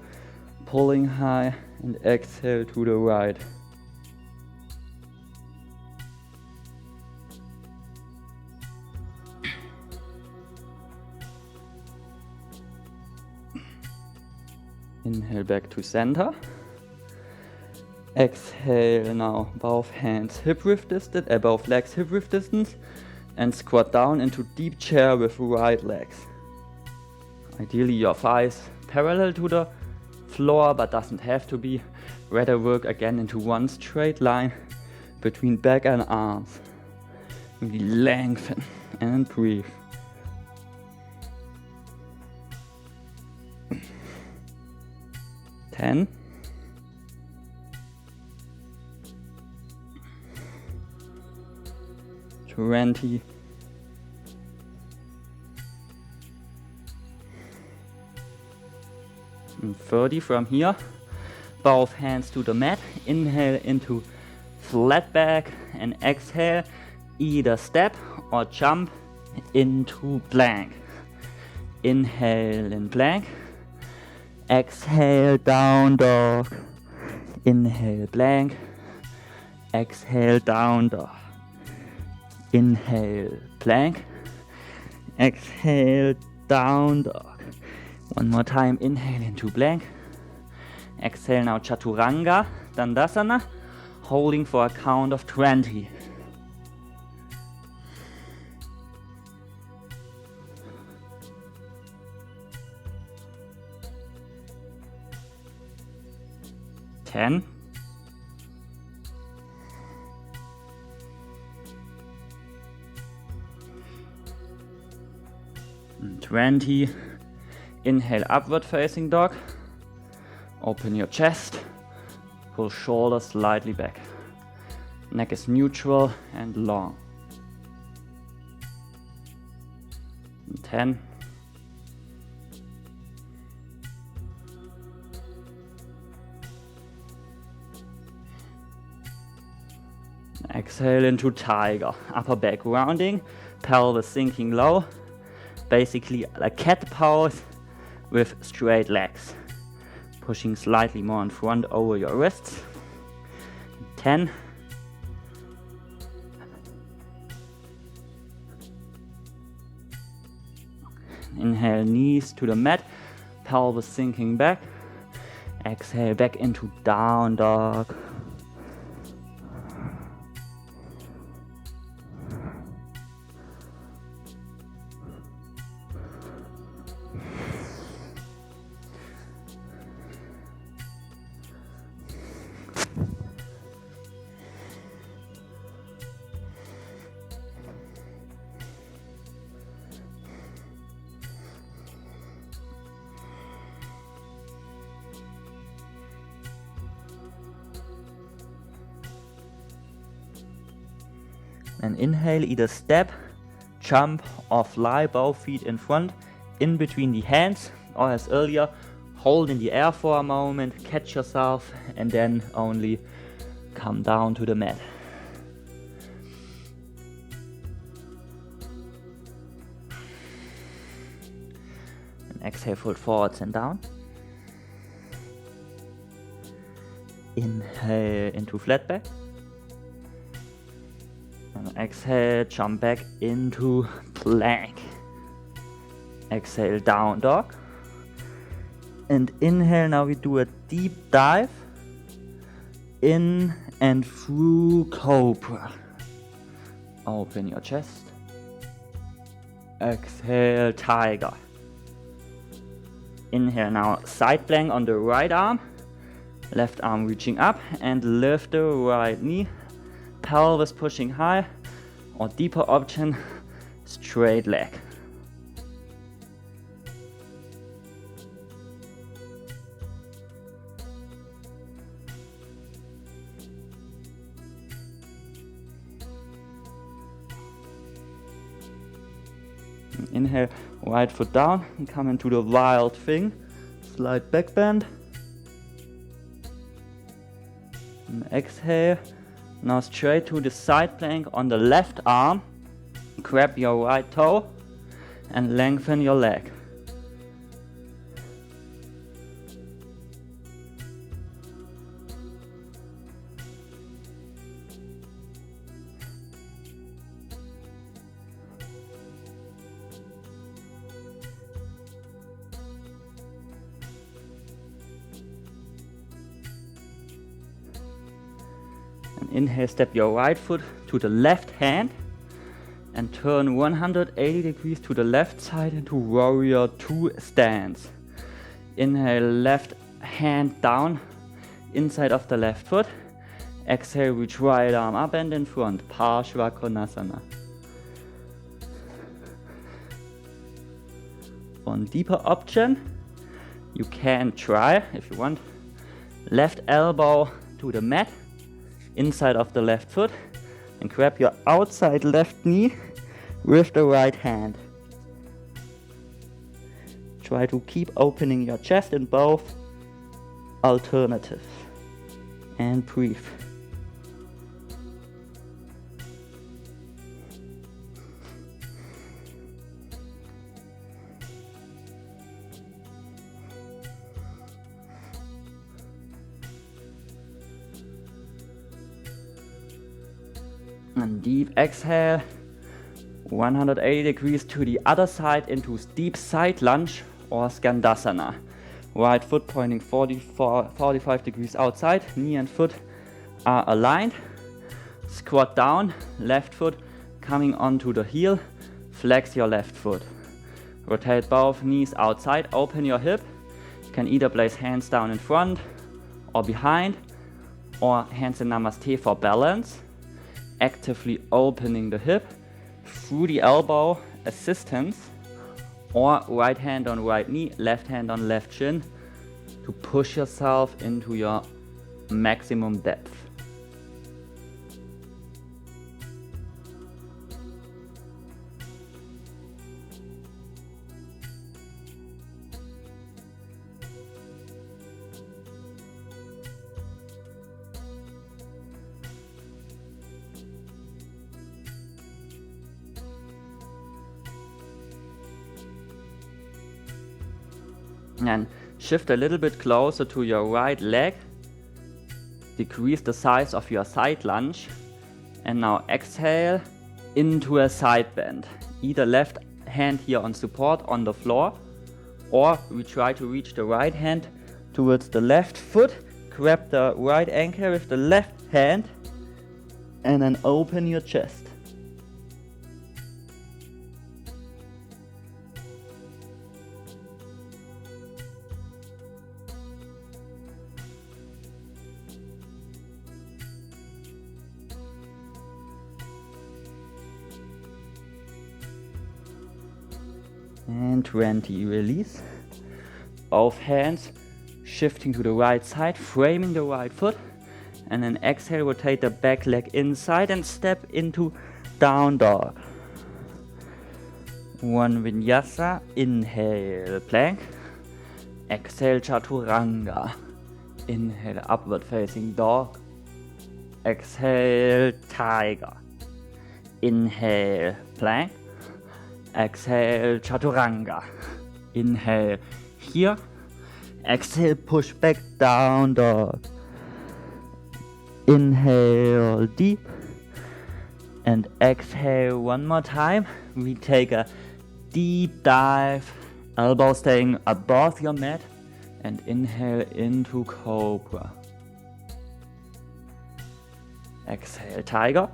pulling high, and exhale to the right. Inhale back to center. Exhale now, both hands hip width distance, both legs hip width distance, and squat down into deep chair with right legs. Ideally your thighs parallel to the floor, but doesn't have to be. Rather work again into one straight line between back and arms. Really lengthen and breathe. Ten. 20. 30 from here. Both hands to the mat. Inhale into flat back and exhale. Either step or jump into plank. Inhale in plank. Exhale down dog. Inhale plank. Exhale down dog. Inhale plank. Exhale down dog. One more time, inhale into plank. Exhale now chaturanga, dandasana, holding for a count of 20. Ten. 20. Inhale, upward facing dog. Open your chest. Pull shoulders slightly back. Neck is neutral and long. 10. Exhale into tiger. Upper back rounding. Pelvis sinking low. basically a cat pose with straight legs. Pushing slightly more in front over your wrists. 10. Inhale, knees to the mat, pelvis sinking back. Exhale, back into down dog. And inhale, either step, jump or fly, both feet in front, in between the hands, or as earlier, hold in the air for a moment, catch yourself, and then only come down to the mat. And exhale, fold forwards and down. Inhale into flat back. And exhale, jump back into plank. Exhale, down dog. And inhale, now we do a deep dive in and through cobra. Open your chest. Exhale, tiger. Inhale, now side plank on the right arm. Left arm reaching up and lift the right knee. Pelvis pushing high, or deeper option, straight leg. Inhale, right foot down and come into the wild thing. Slight back bend. And exhale. Now straight to the side plank on the left arm. Grab your right toe and lengthen your leg. Inhale, step your right foot to the left hand and turn 180 degrees to the left side into warrior 2 stance. Inhale, left hand down inside of the left foot. Exhale, reach right arm up and in front, Parshva Konasana. One deeper option, you can try, if you want, left elbow to the mat, inside of the left foot, and grab your outside left knee with the right hand. Try to keep opening your chest in both alternatives. And breathe. And deep exhale, 180 degrees to the other side into deep side lunge or Skandasana. Right foot pointing 45 degrees outside, knee and foot are aligned. Squat down, left foot coming onto the heel, flex your left foot. Rotate both knees outside, open your hip. You can either place hands down in front or behind, or hands in Namaste for balance. Actively opening the hip through the elbow assistance, or right hand on right knee, left hand on left shin to push yourself into your maximum depth. And shift a little bit closer to your right leg. Decrease the size of your side lunge. And now exhale into a side bend. Either left hand here on support on the floor, or we try to reach the right hand towards the left foot. Grab the right ankle with the left hand and then open your chest. And 20, release. Both hands shifting to the right side, framing the right foot. And then exhale, rotate the back leg inside and step into down dog. One Vinyasa, inhale, plank. Exhale, chaturanga. Inhale, upward facing dog. Exhale, tiger. Inhale, plank. Exhale, chaturanga. Inhale, here. Exhale, push back, down dog. Inhale deep. And exhale one more time. We take a deep dive. Elbow staying above your mat. And inhale into cobra. Exhale, tiger.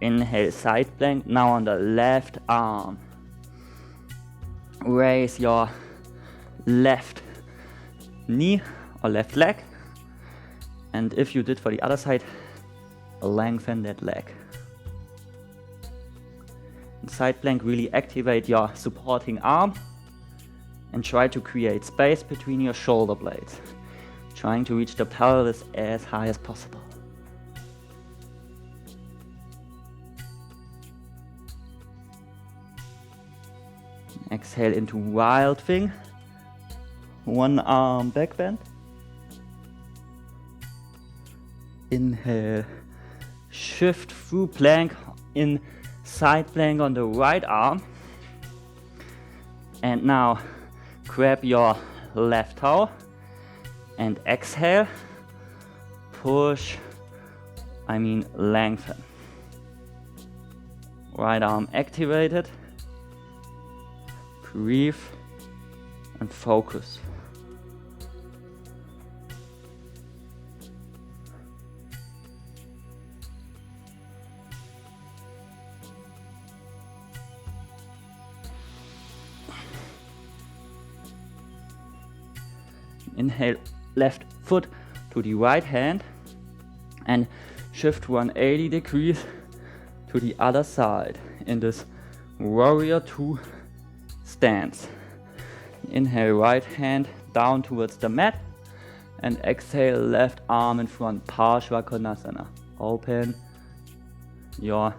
Inhale, side plank. Now on the left arm. Raise your left knee or left leg. And if you did for the other side, lengthen that leg. In side plank, really activate your supporting arm and try to create space between your shoulder blades, trying to reach the pelvis as high as possible. Exhale into wild thing. One arm back bend. Inhale, shift through plank in side plank on the right arm. And now grab your left toe and exhale, lengthen. Right arm activated. Breathe and focus. Inhale, left foot to the right hand and shift 180 degrees to the other side in this warrior 2 stance. Inhale, right hand down towards the mat and exhale, left arm in front, Parshva Konasana. Open your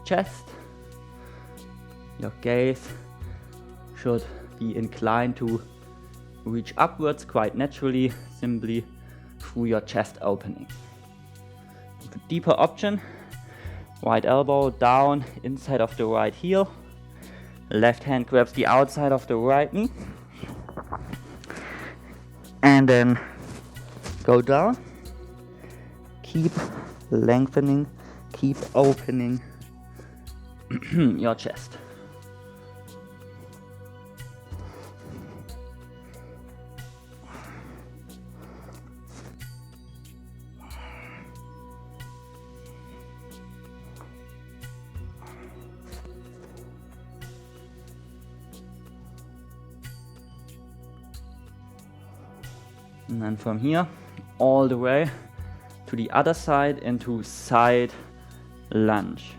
chest. Your gaze should be inclined to reach upwards quite naturally, simply through your chest opening. The deeper option, right elbow down inside of the right heel. Left hand grabs the outside of the right knee. And then go down. Keep lengthening, keep opening your chest. And then from here, all the way to the other side into side lunge.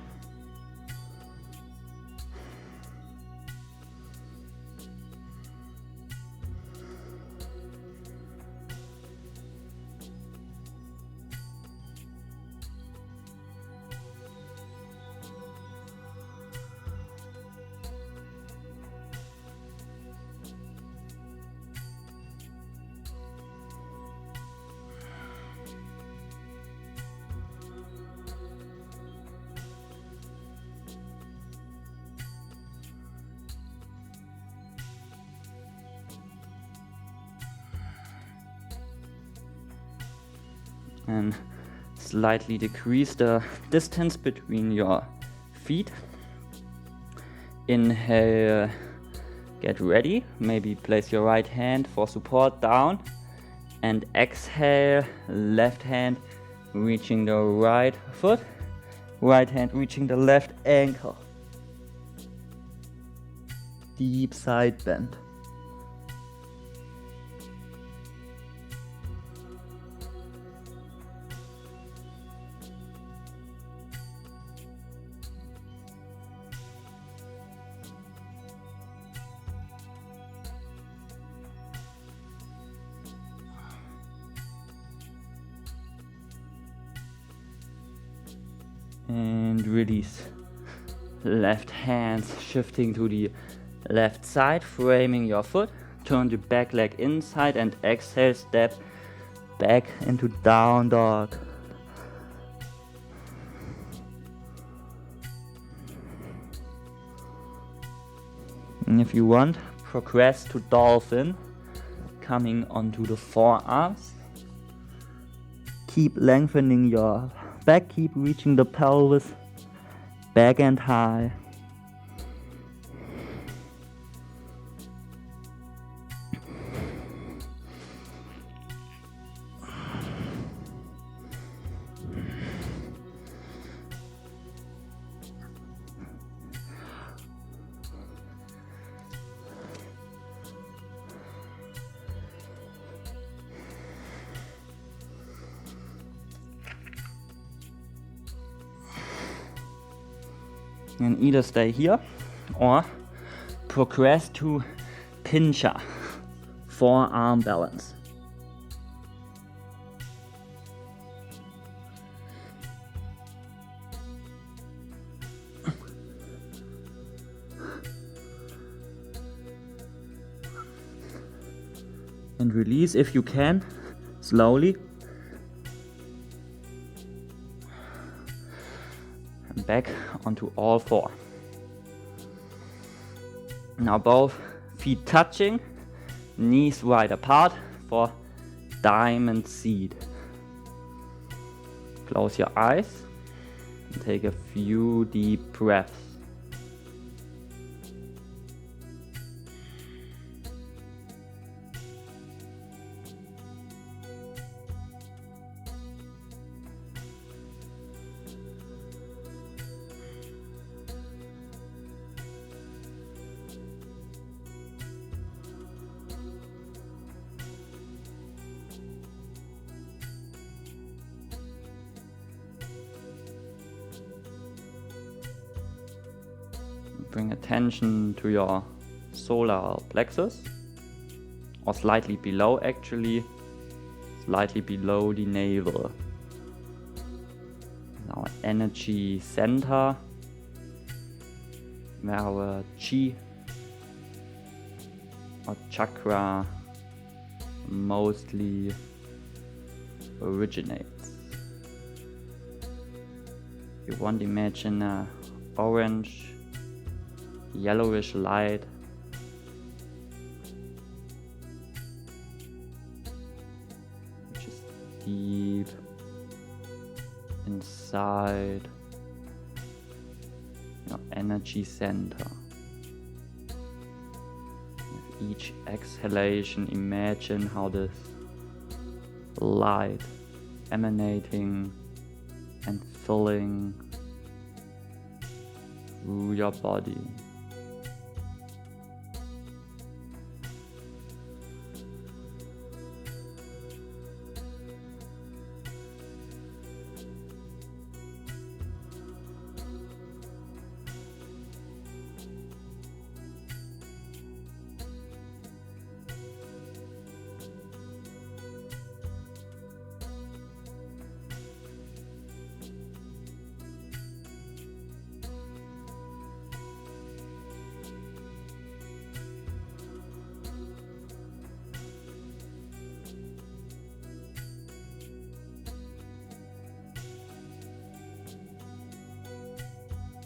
and slightly decrease the distance between your feet. Inhale, get ready, maybe place your right hand for support down, and exhale, left hand reaching the right foot, right hand reaching the left ankle. Deep side bend. And release. Left hands shifting to the left side, framing your foot. Turn the back leg inside and exhale, step back into down dog. And if you want, progress to dolphin, coming onto the forearms. Keep lengthening your back, keep reaching the pelvis, back and high. And either stay here or progress to pincha, forearm balance. And release if you can, slowly. Back onto all four. Now both feet touching, knees wide apart for diamond seat. Close your eyes and take a few deep breaths. Bring attention to your solar plexus, or slightly below actually, slightly below the navel. Our energy center, where our chi or chakra mostly originates. You want to imagine an orange yellowish light which is deep inside your energy center. With each exhalation, imagine how this light emanating and filling through your body.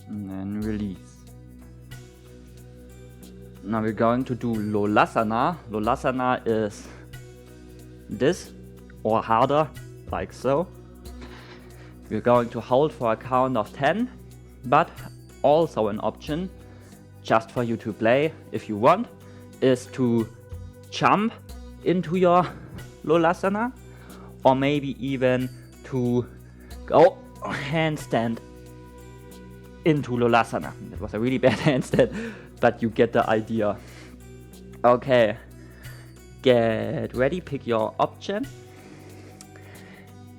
And then release. Now we're going to do Lolasana. Lolasana is this or harder like so. We're going to hold for a count of 10, but also an option, just for you to play if you want, is to jump into your Lolasana, or maybe even to go handstand into Lolasana. That was a really bad handstand, but you get the idea. Okay, get ready, pick your option,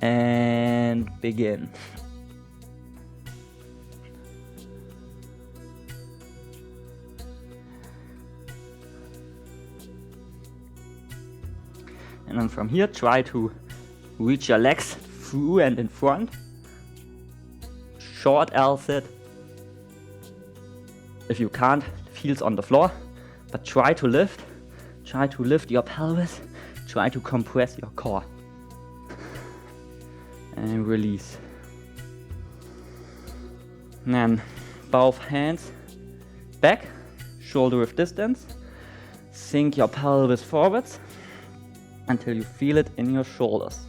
and begin. And then from here, try to reach your legs through and in front. Short L sit. If you can't, feels on the floor, but try to lift. Try to lift your pelvis. Try to compress your core. And release. And then both hands back, shoulder width distance. Sink your pelvis forwards until you feel it in your shoulders.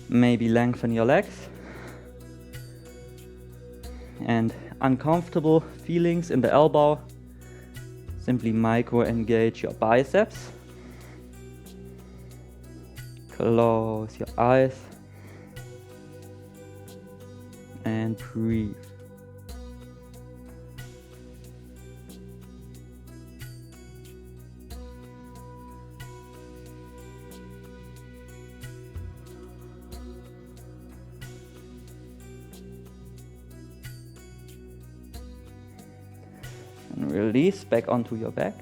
Maybe lengthen your legs. And uncomfortable feelings in the elbow, simply micro engage your biceps. Close your eyes and breathe. And release back onto your back.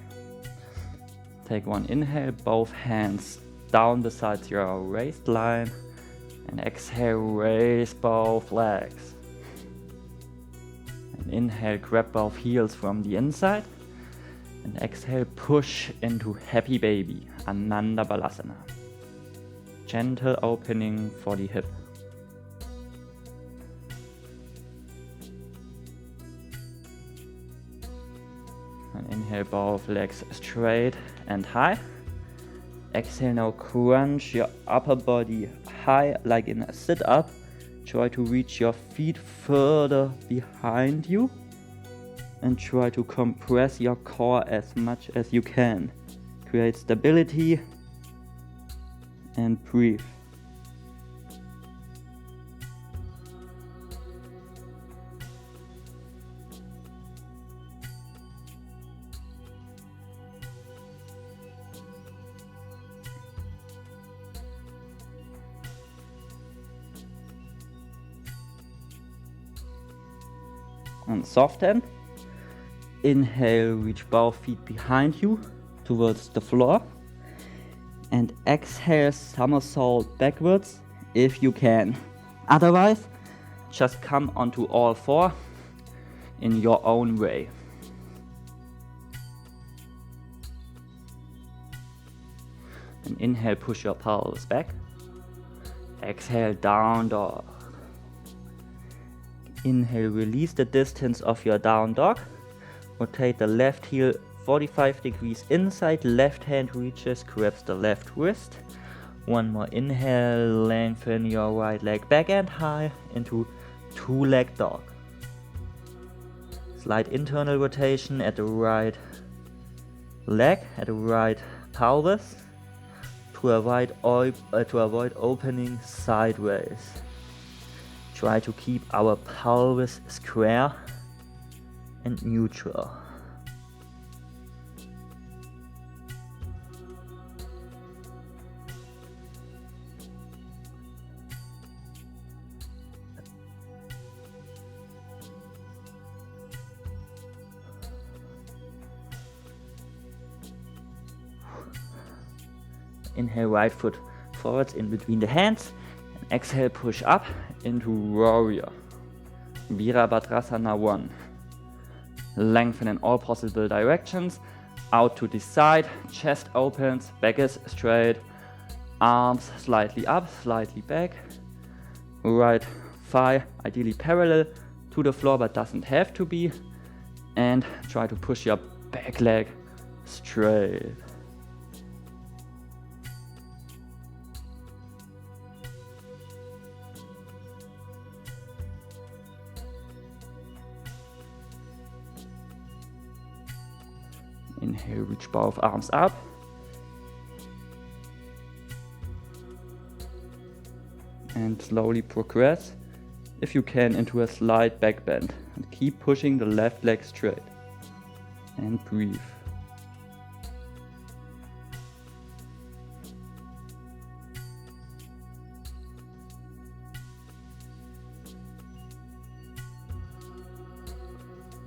Take one inhale, both hands down beside your waistline, and exhale, raise both legs. And inhale, grab both heels from the inside, and exhale, push into Happy Baby, Ananda Balasana. Gentle opening for the hip. And inhale, both legs straight and high. Exhale, now crunch your upper body high like in a sit-up. Try to reach your feet further behind you. And try to compress your core as much as you can. Create stability and breathe. And soften. Inhale, reach both feet behind you towards the floor. And exhale, somersault backwards if you can. Otherwise, just come onto all four in your own way. And inhale, push your pelvis back. Exhale, down dog. Inhale, release the distance of your down dog. Rotate the left heel 45 degrees inside. Left hand reaches, grabs the left wrist. One more inhale, lengthen your right leg back and high into two-leg dog. Slight internal rotation at the right leg, at the right pelvis to avoid opening sideways. Try to keep our pelvis square and neutral. Inhale, right foot forwards in between the hands. And exhale, push up into warrior. Virabhadrasana 1. Lengthen in all possible directions. Out to the side, chest opens, back is straight. Arms slightly up, slightly back. Right thigh ideally parallel to the floor, but doesn't have to be. And try to push your back leg straight. Inhale, reach both arms up. And slowly progress, if you can, into a slight back bend. And keep pushing the left leg straight. And breathe.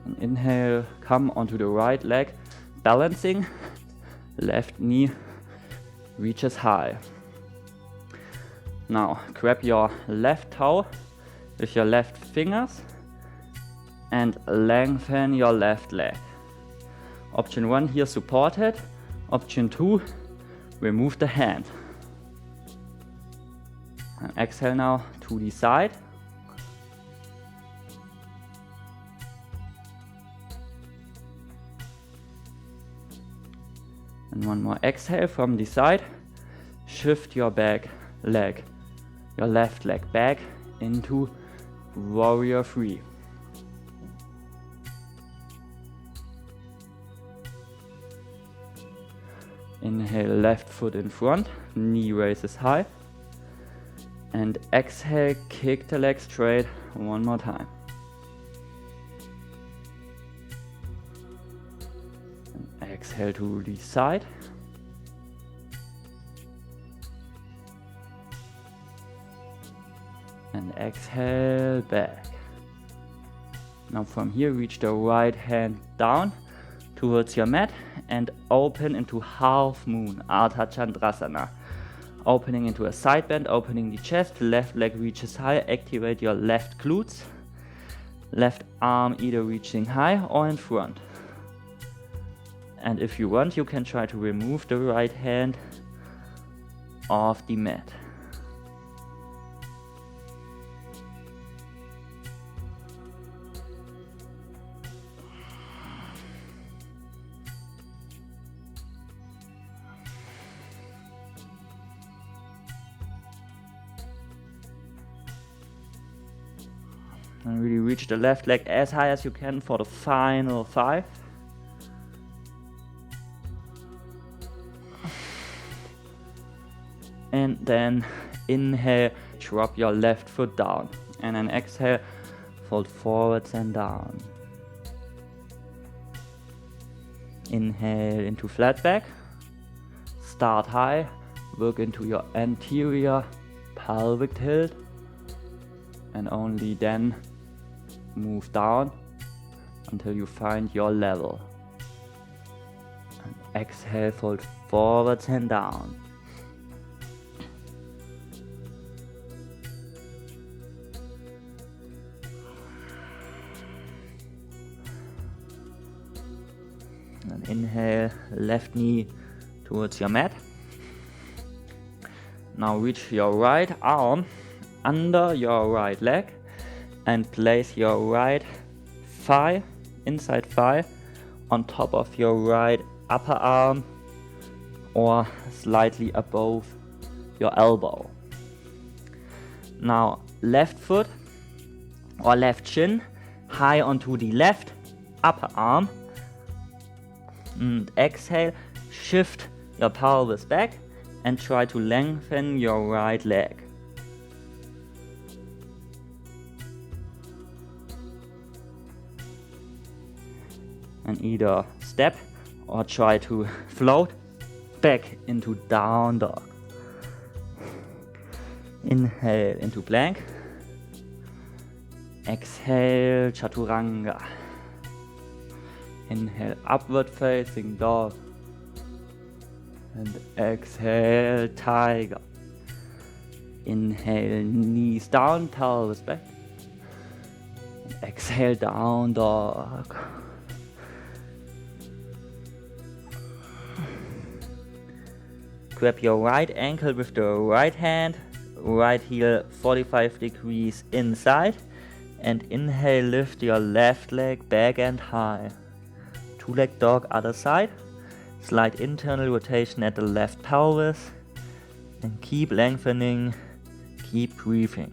And inhale, come onto the right leg, balancing. Left knee reaches high. Now grab your left toe with your left fingers and lengthen your left leg. Option 1 here, supported. Option 2, remove the hand. And exhale now to the side. And one more exhale from the side. Shift your back leg, your left leg back into warrior 3. Inhale, left foot in front, knee raises high. And exhale, kick the leg straight one more time. And exhale to the side. And exhale back. Now from here, reach the right hand down towards your mat and open into half moon, Ardha Chandrasana. Opening into a side bend, opening the chest, left leg reaches high, activate your left glutes. Left arm either reaching high or in front. And if you want, you can try to remove the right hand off the mat. And really reach the left leg as high as you can for the final 5. And then inhale, drop your left foot down. And then exhale, fold forwards and down. Inhale into flat back. Start high, work into your anterior pelvic tilt. And only then move down until you find your level. And exhale, fold forwards and down. And inhale, left knee towards your mat. Now reach your right arm under your right leg and place your right thigh, inside thigh, on top of your right upper arm or slightly above your elbow. Now left foot or left shin high onto the left upper arm. And exhale, shift your pelvis back and try to lengthen your right leg. And either step or try to float back into down dog. Inhale into plank. Exhale, chaturanga. Inhale, upward facing dog. And exhale, tiger. Inhale, knees down, pelvis back. And exhale, down dog. Grab your right ankle with the right hand, right heel 45 degrees inside, and inhale, lift your left leg back and high. Two-leg dog, other side. Slight internal rotation at the left pelvis, and keep lengthening, keep breathing.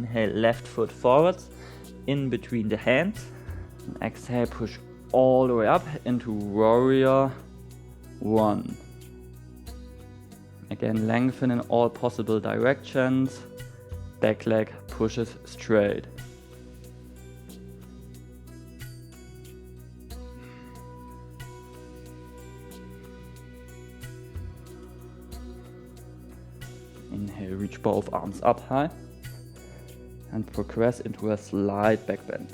Inhale, left foot forwards, in between the hands. And exhale, push all the way up into Warrior 1. Again, lengthen in all possible directions. Back leg pushes straight. Inhale, reach both arms up high and progress into a slight back bend.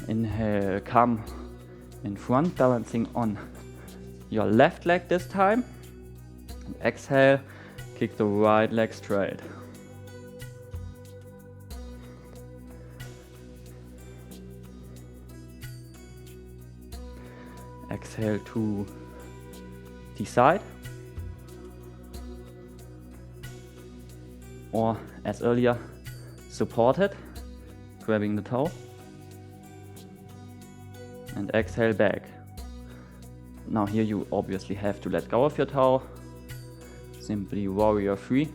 Inhale, come in front, balancing on your left leg this time. And exhale, kick the right leg straight. Exhale to the side. Or as earlier, supported, grabbing the toe. And exhale back. Now here you obviously have to let go of your toe. Simply Warrior 3.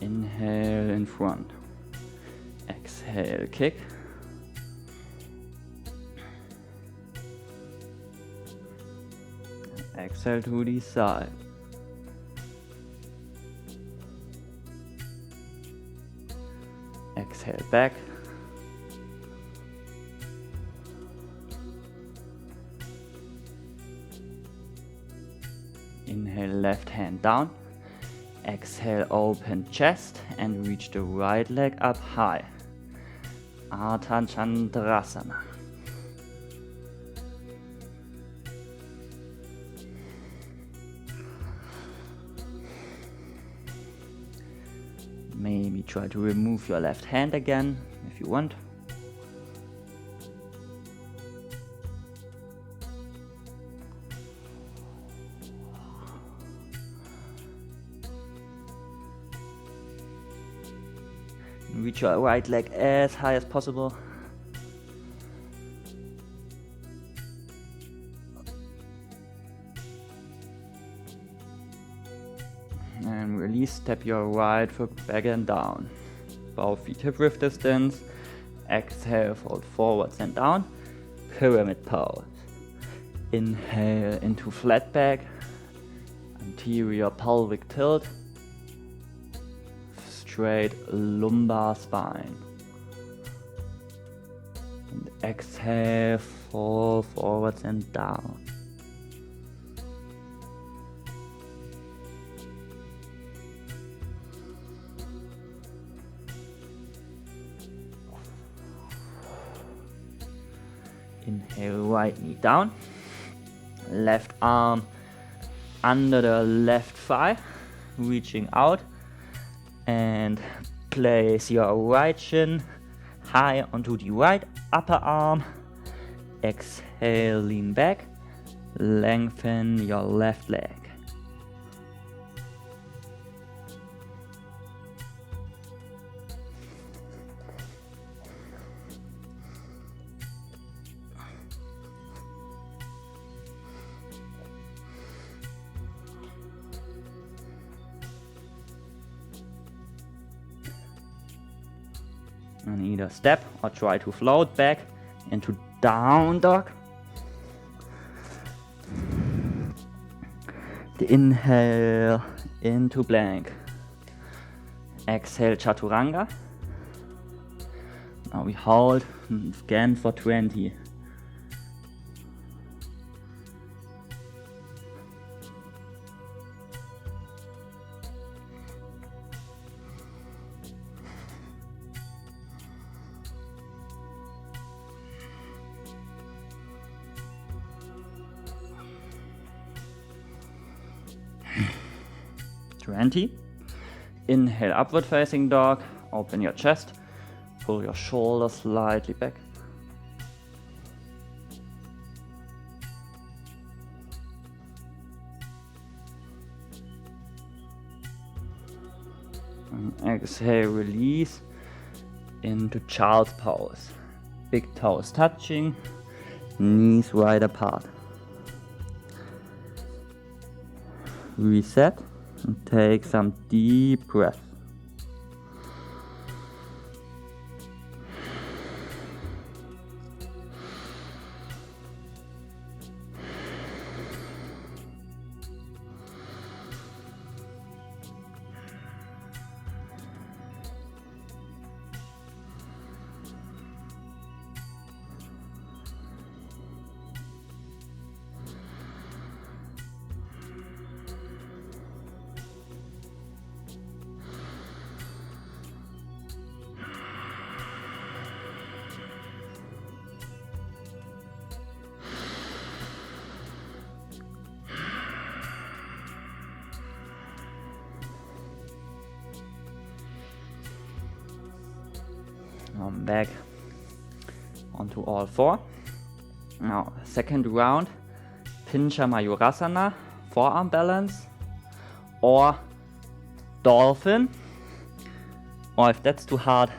Inhale in front. Exhale, kick. Exhale to the side. Exhale back. Inhale, left hand down. Exhale, open chest and reach the right leg up high. Ardha Chandrasana. Maybe try to remove your left hand again if you want. Reach your right leg as high as possible. And release, step your right foot back and down. Both feet hip width distance. Exhale, fold forwards and down. Pyramid pose. Inhale into flat back. Anterior pelvic tilt. Straight lumbar spine. And exhale, fall forwards and down. Inhale, right knee down. Left arm under the left thigh, reaching out. And place your right shin high onto the right upper arm. Exhale, lean back. Lengthen your left leg. And either step or try to float back into down dog. The inhale into plank. Exhale, chaturanga. Now we hold again for 20. Inhale, upward facing dog. Open your chest. Pull your shoulders slightly back. And exhale, release. into child's pose. Big toes touching, knees wide apart. Reset and take some deep breath. Back onto all four. Now, second round, Pincha Mayurasana, forearm balance, or dolphin, or if that's too hard,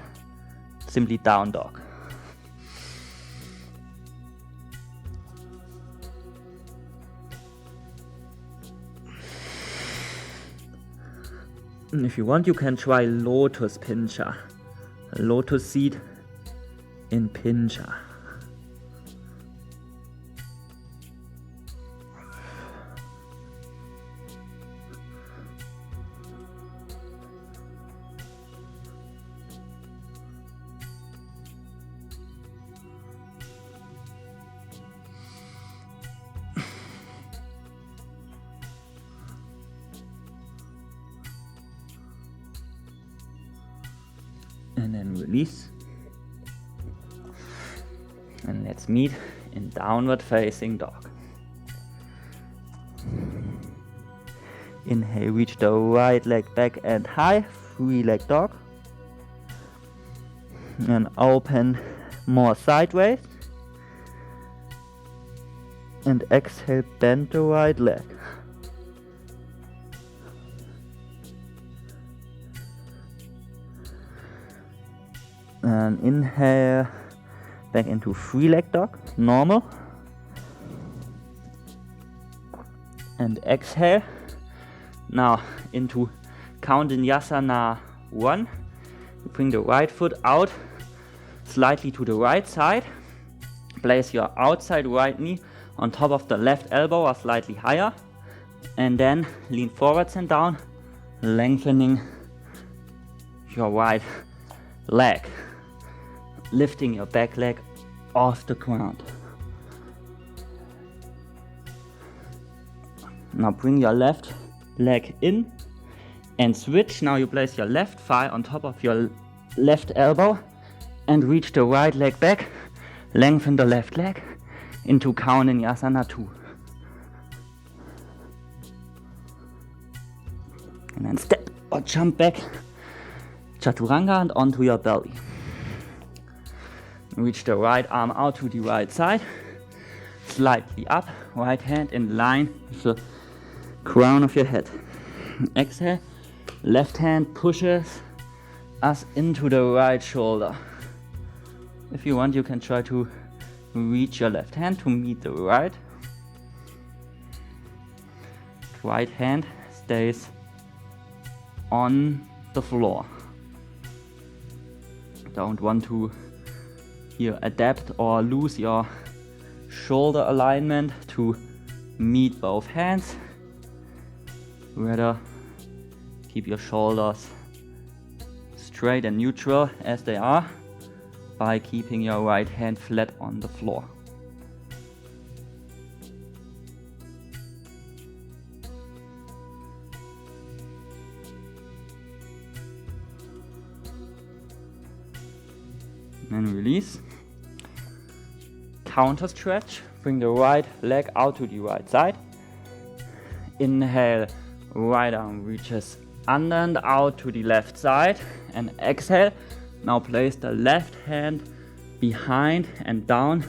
simply down dog. And if you want, you can try lotus pincha, lotus seat in pincha. And then release. And let's meet in downward facing dog. Inhale, reach the right leg back and high, free leg dog. And open more sideways. And exhale, bend the right leg. And inhale, back into free leg dog, normal. And exhale, now into count Vinyasa 1. You bring the right foot out slightly to the right side. Place your outside right knee on top of the left elbow or slightly higher. And then lean forwards and down, lengthening your right leg. Lifting your back leg off the ground. Now bring your left leg in and switch. Now you place your left thigh on top of your left elbow and reach the right leg back. Lengthen the left leg into count in Asana 2. And then step or jump back, Chaturanga, and onto your belly. Reach the right arm out to the right side, slightly up, right hand in line with the crown of your head. Exhale, left hand pushes us into the right shoulder. If you want, you can try to reach your left hand to meet the right. Right hand stays on the floor. Don't want to here adapt or lose your shoulder alignment to meet both hands. Rather keep your shoulders straight and neutral as they are by keeping your right hand flat on the floor. And release. Counter stretch. Bring the right leg out to the right side. Inhale, right arm reaches under and out to the left side. And exhale. Now place the left hand behind and down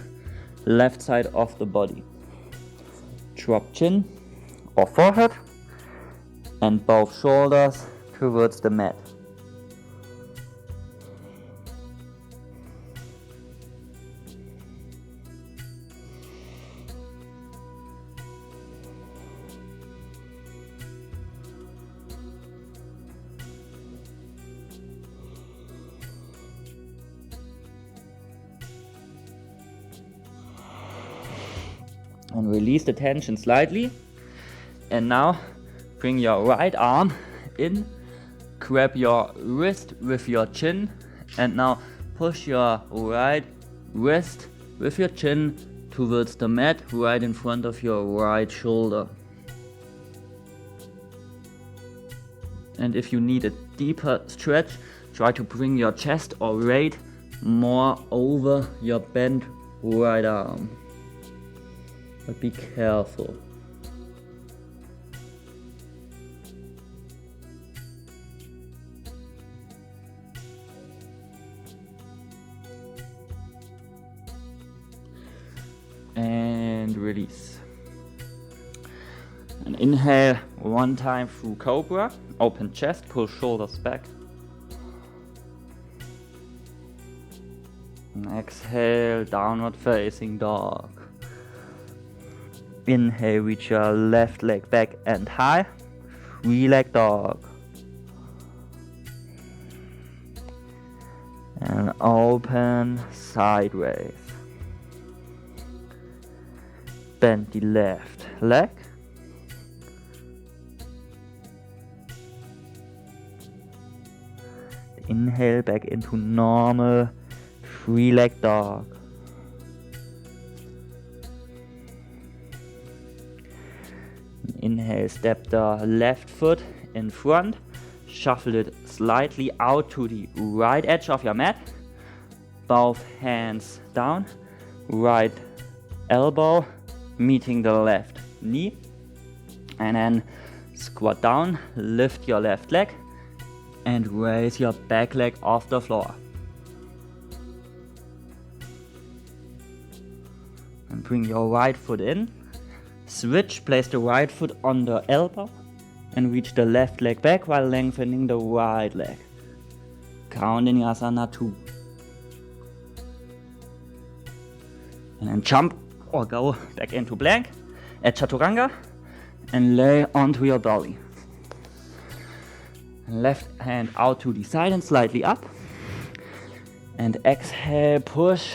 left side of the body. Drop chin or forehead and both shoulders towards the mat. And release the tension slightly. And now bring your right arm in, grab your wrist with your chin, and now push your right wrist with your chin towards the mat right in front of your right shoulder. And if you need a deeper stretch, try to bring your chest or weight more over your bent right arm. But be careful. And release. And inhale one time through Cobra. Open chest, pull shoulders back. And exhale, downward facing dog. Inhale, reach your left leg back and high. 3-leg dog. And open sideways. Bend the left leg. Inhale back into normal 3-leg dog. Inhale, step the left foot in front, shuffle it slightly out to the right edge of your mat. Both hands down, right elbow meeting the left knee, and then squat down, lift your left leg and raise your back leg off the floor. And bring your right foot in, switch, place the right foot on the elbow and reach the left leg back while lengthening the right leg. Count in Asana 2. And then jump or go back into plank at Chaturanga and lay onto your belly. Left hand out to the side and slightly up. And exhale, push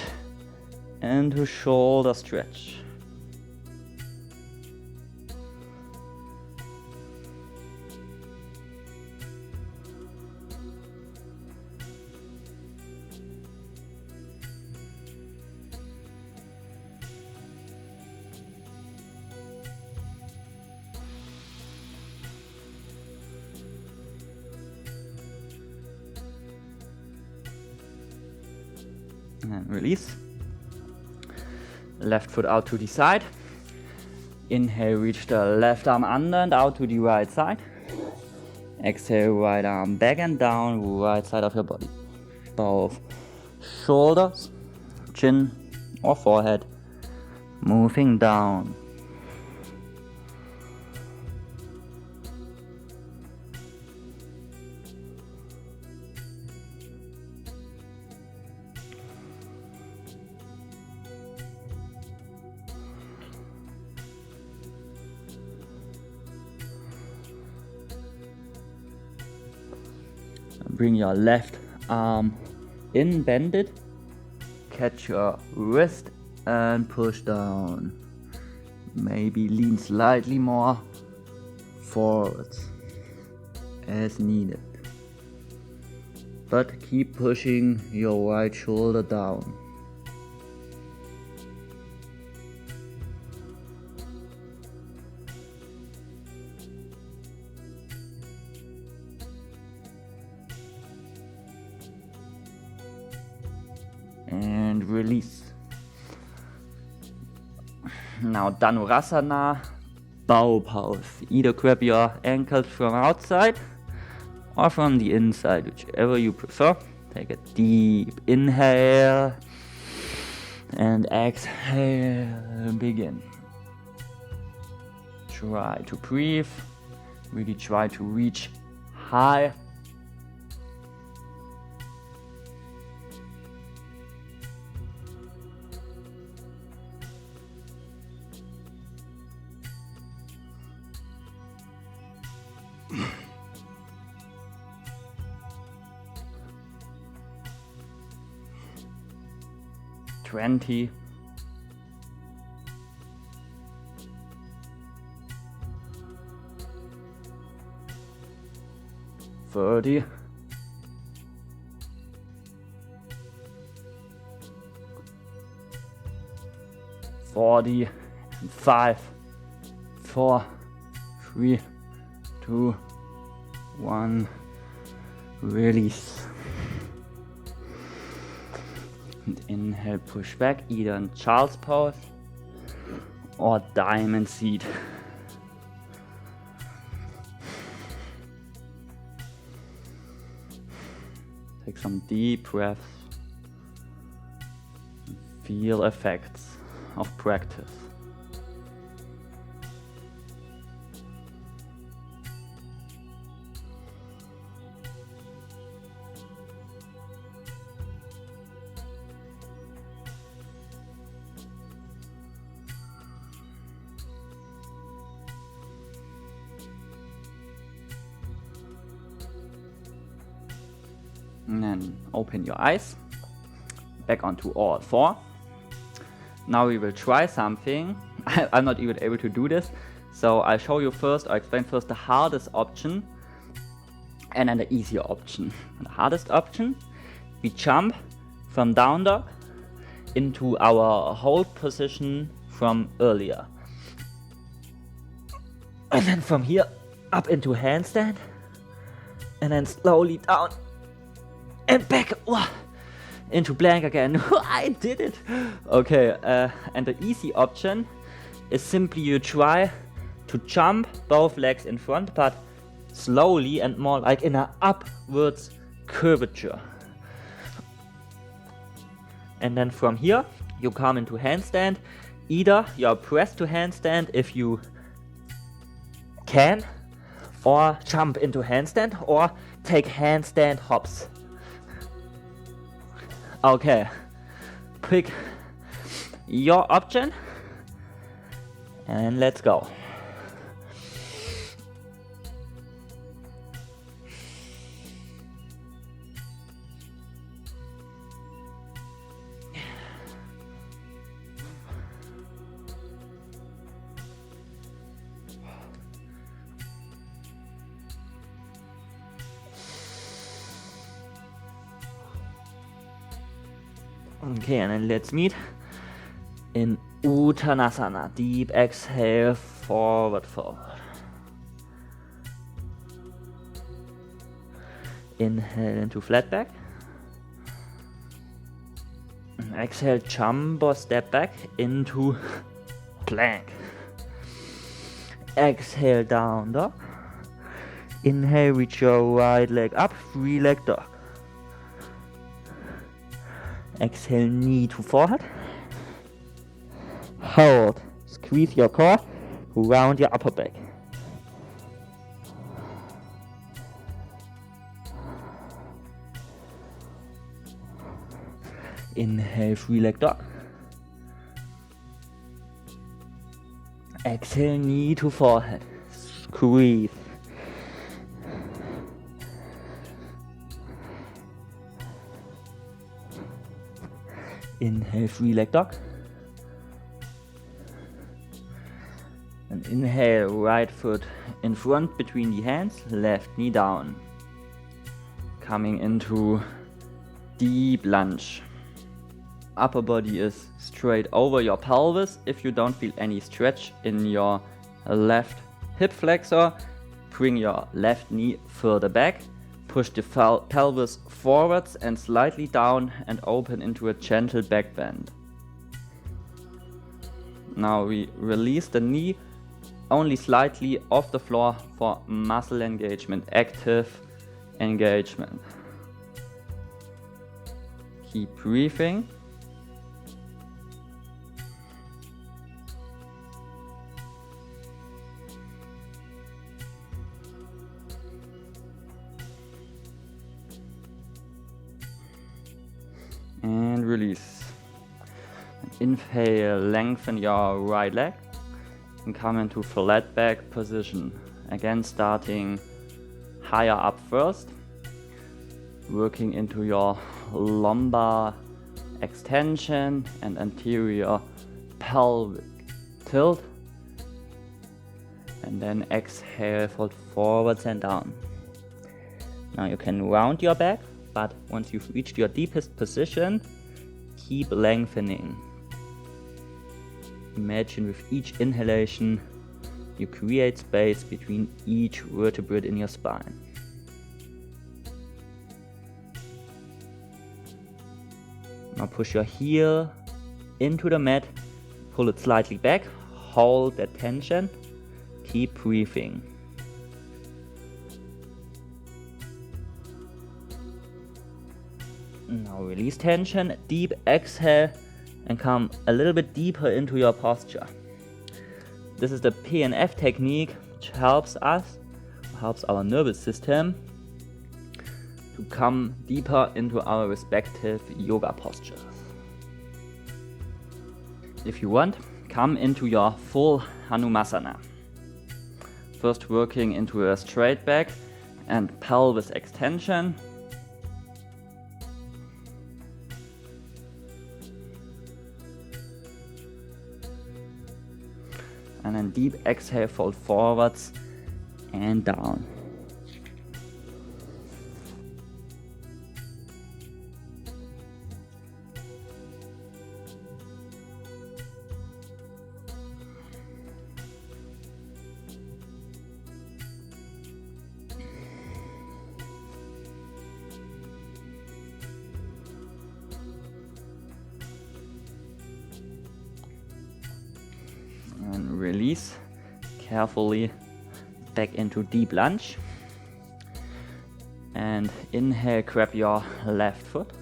into shoulder stretch. And release. Left foot out to the side. Inhale, reach the left arm under and out to the right side. Exhale, right arm back and down, right side of your body. Both shoulders, chin or forehead moving down. Bring your left arm in, bend it, catch your wrist and push down. Maybe lean slightly more forwards as needed. But keep pushing your right shoulder down. And release. Now Dhanurasana, bow pose. Either grab your ankles from outside or from the inside, whichever you prefer. Take a deep inhale and exhale, begin. Try to breathe, really try to reach high. 30, 40, 5, 4, 3, 2, 1, release. And inhale, push back, either in child's pose or diamond seat. Take some deep breaths. Feel effects of practice. And then open your eyes, back onto all four. Now we will try something. I'm not even able to do this, so I'll show you first, I'll explain first the hardest option and then the easier option. The hardest option, we jump from down dog into our hold position from earlier. And then from here up into handstand, and then slowly down and back into plank again. I did it. Okay, and the easy option is simply you try to jump both legs in front, but slowly and more like in an upwards curvature. And then from here you come into handstand. Either you are pressed to handstand if you can, or jump into handstand, or take handstand hops. Okay, pick your option and let's go. Okay, and then let's meet in Uttanasana. Deep exhale, forward fold. Inhale into flat back. Exhale, jump or step back into plank. Exhale, down dog. Inhale, reach your right leg up, free leg dog. Exhale, knee to forehead. Hold. Squeeze your core. Round your upper back. Inhale, free leg dog. Exhale, knee to forehead. Squeeze. Inhale, free leg dog. And inhale, right foot in front between the hands, left knee down. Coming into deep lunge. Upper body is straight over your pelvis. If you don't feel any stretch in your left hip flexor, bring your left knee further back. Push the pelvis forwards and slightly down and open into a gentle back bend. Now we release the knee only slightly off the floor for muscle engagement, active engagement. Keep breathing. And release. Inhale, lengthen your right leg and come into flat back position. Again, starting higher up first, working into your lumbar extension and anterior pelvic tilt. And then exhale, fold forwards and down. Now you can round your back, but once you've reached your deepest position, keep lengthening. Imagine with each inhalation, you create space between each vertebrae in your spine. Now push your heel into the mat, pull it slightly back, hold that tension, keep breathing. Now release tension, deep exhale and come a little bit deeper into your posture. This is the PNF technique which helps our nervous system to come deeper into our respective yoga postures. If you want, come into your full Hanumasana. First working into a straight back and pelvis extension. And then deep exhale, fold forwards and down. And release carefully back into deep lunge. And inhale, grab your left foot.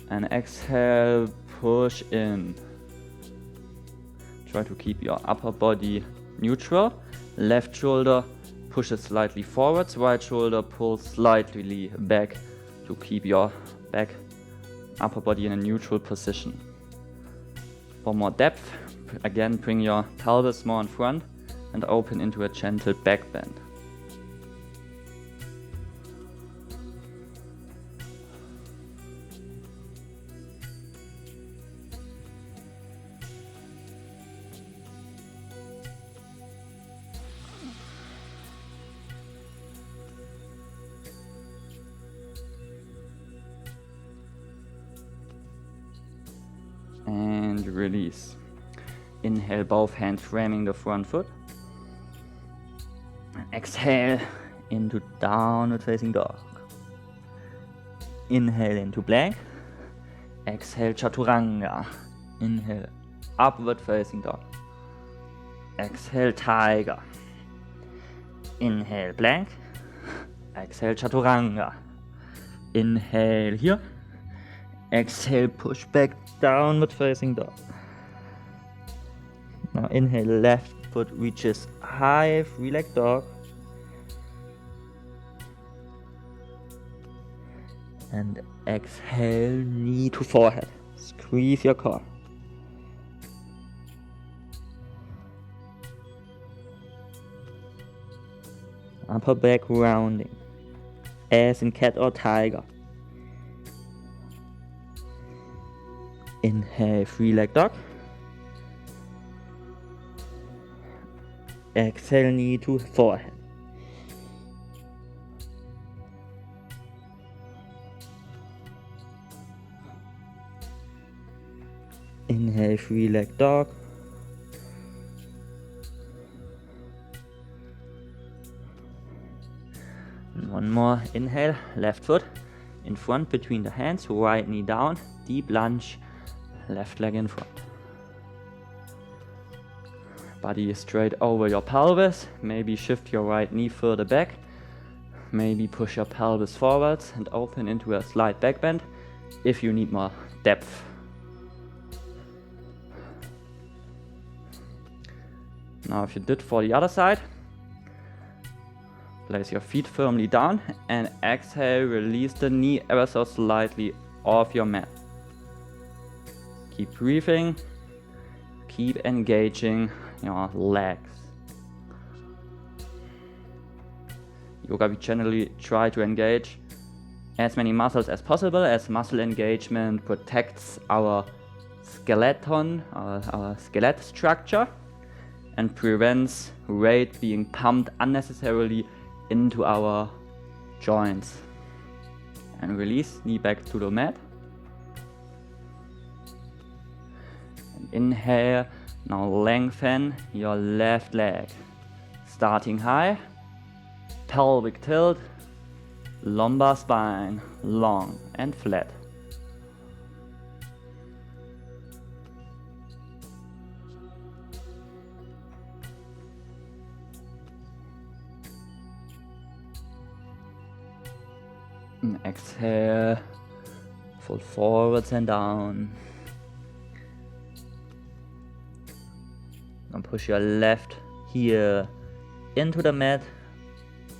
And exhale, push in. Try to keep your upper body neutral. Left shoulder pushes slightly forwards, right shoulder pulls slightly back to keep your upper body in a neutral position. For more depth, again bring your pelvis more in front and open into a gentle back bend. And release. Inhale, both hands framing the front foot. Exhale into downward facing dog. Inhale into plank. Exhale, chaturanga. Inhale, upward facing dog. Exhale, tiger. Inhale, plank. Exhale, chaturanga. Inhale here. Exhale, push back, downward facing dog. Now inhale, left foot reaches high, free-legged dog. And exhale, knee to forehead. Squeeze your core. Upper back rounding, as in cat or tiger. Inhale, free-legged dog. Exhale, knee to forehead. Inhale, free-legged dog. And one more. Inhale, left foot in front between the hands, right knee down, deep lunge, left leg in front. Body is straight over your pelvis. Maybe shift your right knee further back. Maybe push your pelvis forwards and open into a slight back bend if you need more depth. Now if you did for the other side, place your feet firmly down and exhale, release the knee ever so slightly off your mat. Keep breathing, keep engaging your legs. Yoga, we generally try to engage as many muscles as possible, as muscle engagement protects our skeleton, our skeletal structure, and prevents weight being pumped unnecessarily into our joints. And release, knee back to the mat. And inhale, now lengthen your left leg. Starting high, pelvic tilt, lumbar spine, long and flat. And exhale, fold forwards and down. Now push your left heel into the mat,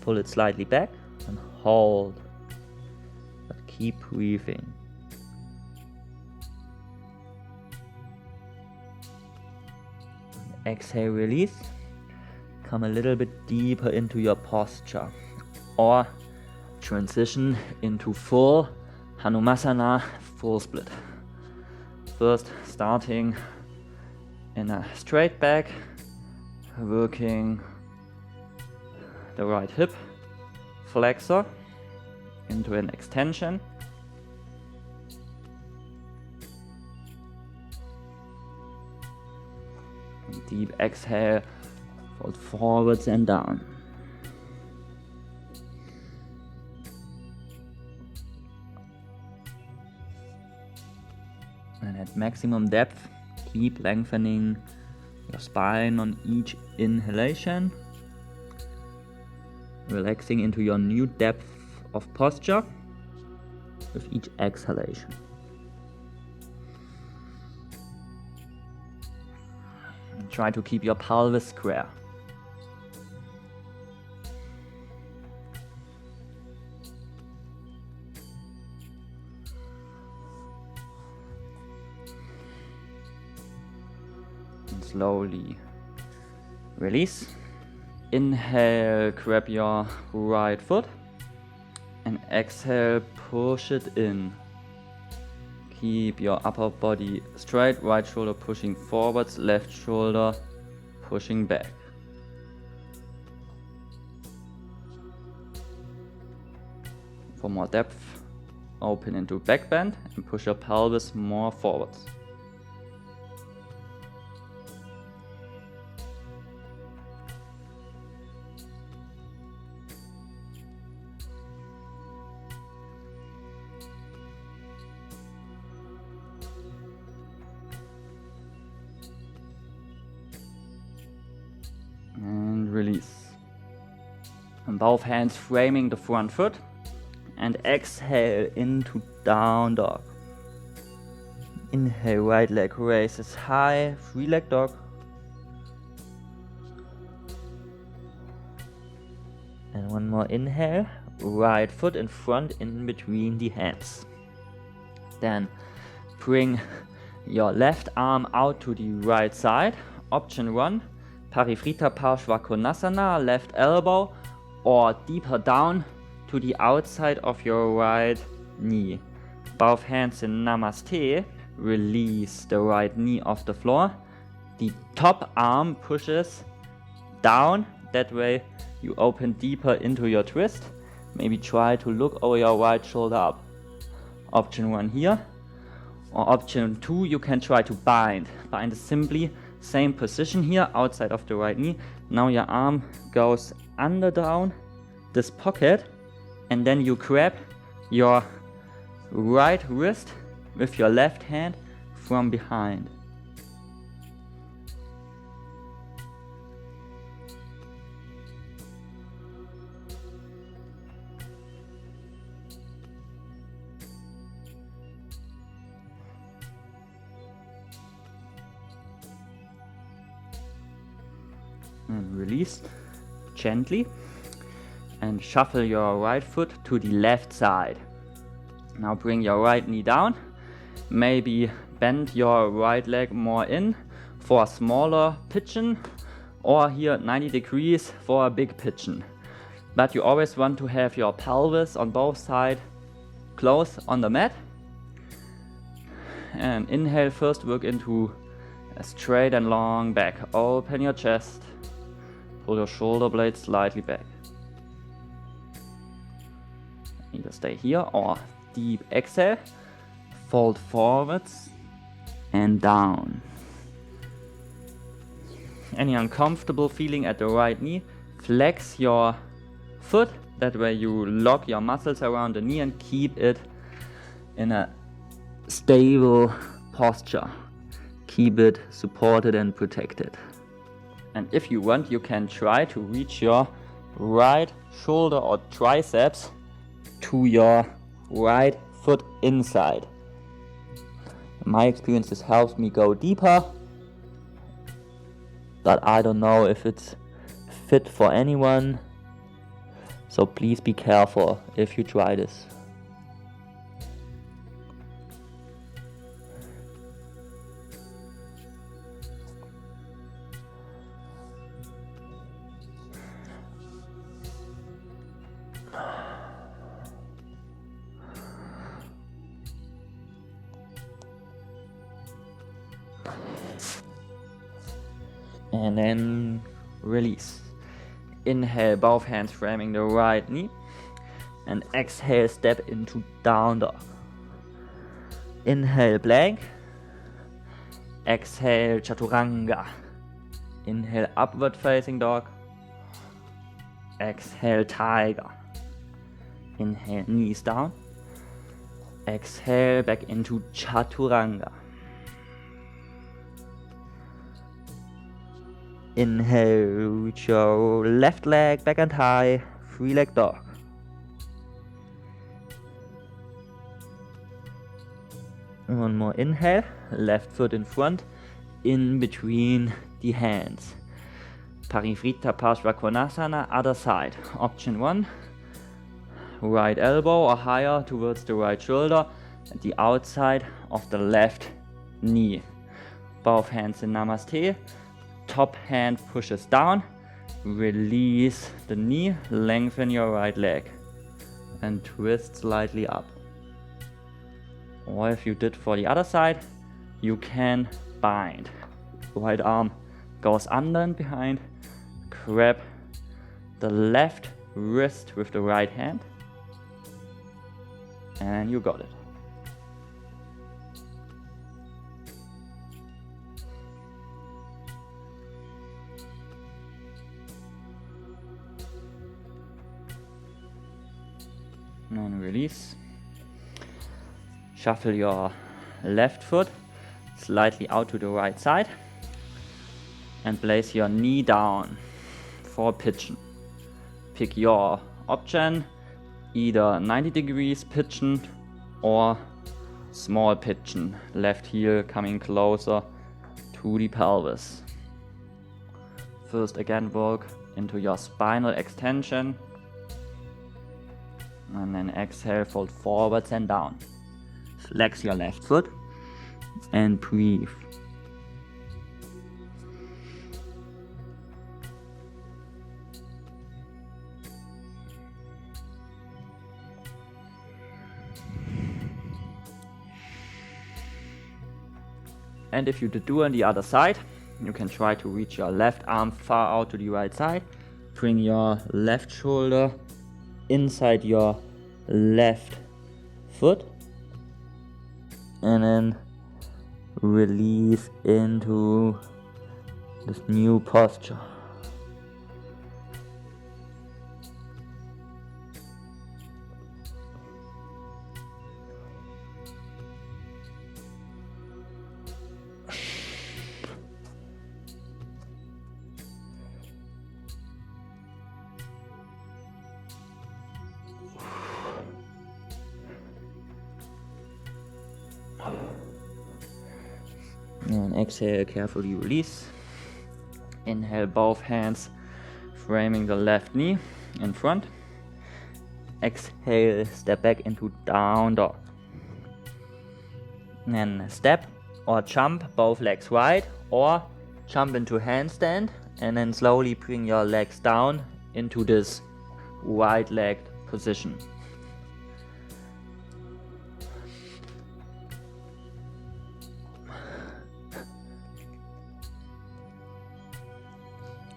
pull it slightly back and hold, but keep breathing. Exhale, release, come a little bit deeper into your posture or transition into full Hanumasana, full split. First starting in a straight back, working the right hip flexor into an extension. Deep exhale, fold forwards and down. And at maximum depth, keep lengthening your spine on each inhalation, relaxing into your new depth of posture with each exhalation. And try to keep your pelvis square. Slowly release. Inhale, grab your right foot and exhale, push it in. Keep your upper body straight, right shoulder pushing forwards, left shoulder pushing back. For more depth, open into back bend and push your pelvis more forwards. And release. And both hands framing the front foot. And exhale into down dog. Inhale, right leg raises high, three leg dog. And one more inhale, right foot in front in between the hands. Then bring your left arm out to the right side. Option 1. Parivrita Parshva Konasana, left elbow, or deeper down to the outside of your right knee. Both hands in Namaste. Release the right knee off the floor. The top arm pushes down. That way you open deeper into your twist. Maybe try to look over your right shoulder up. Option 1 here. Or option 2, you can try to bind. Bind is simply same position here, outside of the right knee. Now your arm goes under down this pocket, and then you grab your right wrist with your left hand from behind. And release gently and shuffle your right foot to the left side. Now bring your right knee down, maybe bend your right leg more in for a smaller pigeon, or here 90 degrees for a big pigeon. But you always want to have your pelvis on both sides close on the mat. And inhale, first work into a straight and long back. Open your chest. Pull your shoulder blades slightly back. Either stay here or deep exhale, fold forwards and down. Any uncomfortable feeling at the right knee, flex your foot, that way you lock your muscles around the knee and keep it in a stable posture. Keep it supported and protected. And if you want, you can try to reach your right shoulder or triceps to your right foot inside. In my experience, this helps me go deeper, but I don't know if it's fit for anyone, so please be careful if you try this. And then release. Inhale, both hands framing the right knee. And exhale, step into down dog. Inhale, plank. Exhale, chaturanga. Inhale, upward facing dog. Exhale, tiger. Inhale, knees down. Exhale, back into chaturanga. Inhale, reach your left leg back and high, free leg dog. One more inhale, left foot in front, in between the hands. Parivrtta Parshvakonasana, other side. Option 1, right elbow or higher towards the right shoulder at the outside of the left knee. Both hands in Namaste. Top hand pushes down, release the knee, lengthen your right leg and twist slightly up. Or if you did for the other side, you can bind. Right arm goes under and behind, grab the left wrist with the right hand, and you got it. And release. Shuffle your left foot slightly out to the right side and place your knee down for pigeon. Pick your option, either 90 degrees pigeon or small pigeon, left heel coming closer to the pelvis. First again work into your spinal extension. And then exhale, fold forwards and down. Flex your left foot and breathe. And if you do on the other side, you can try to reach your left arm far out to the right side. Bring your left shoulder inside your left foot and then release into this new posture. And exhale, carefully release. Inhale, both hands framing the left knee in front. Exhale, step back into down dog. Then step or jump both legs wide, or jump into handstand and then slowly bring your legs down into this wide-legged position.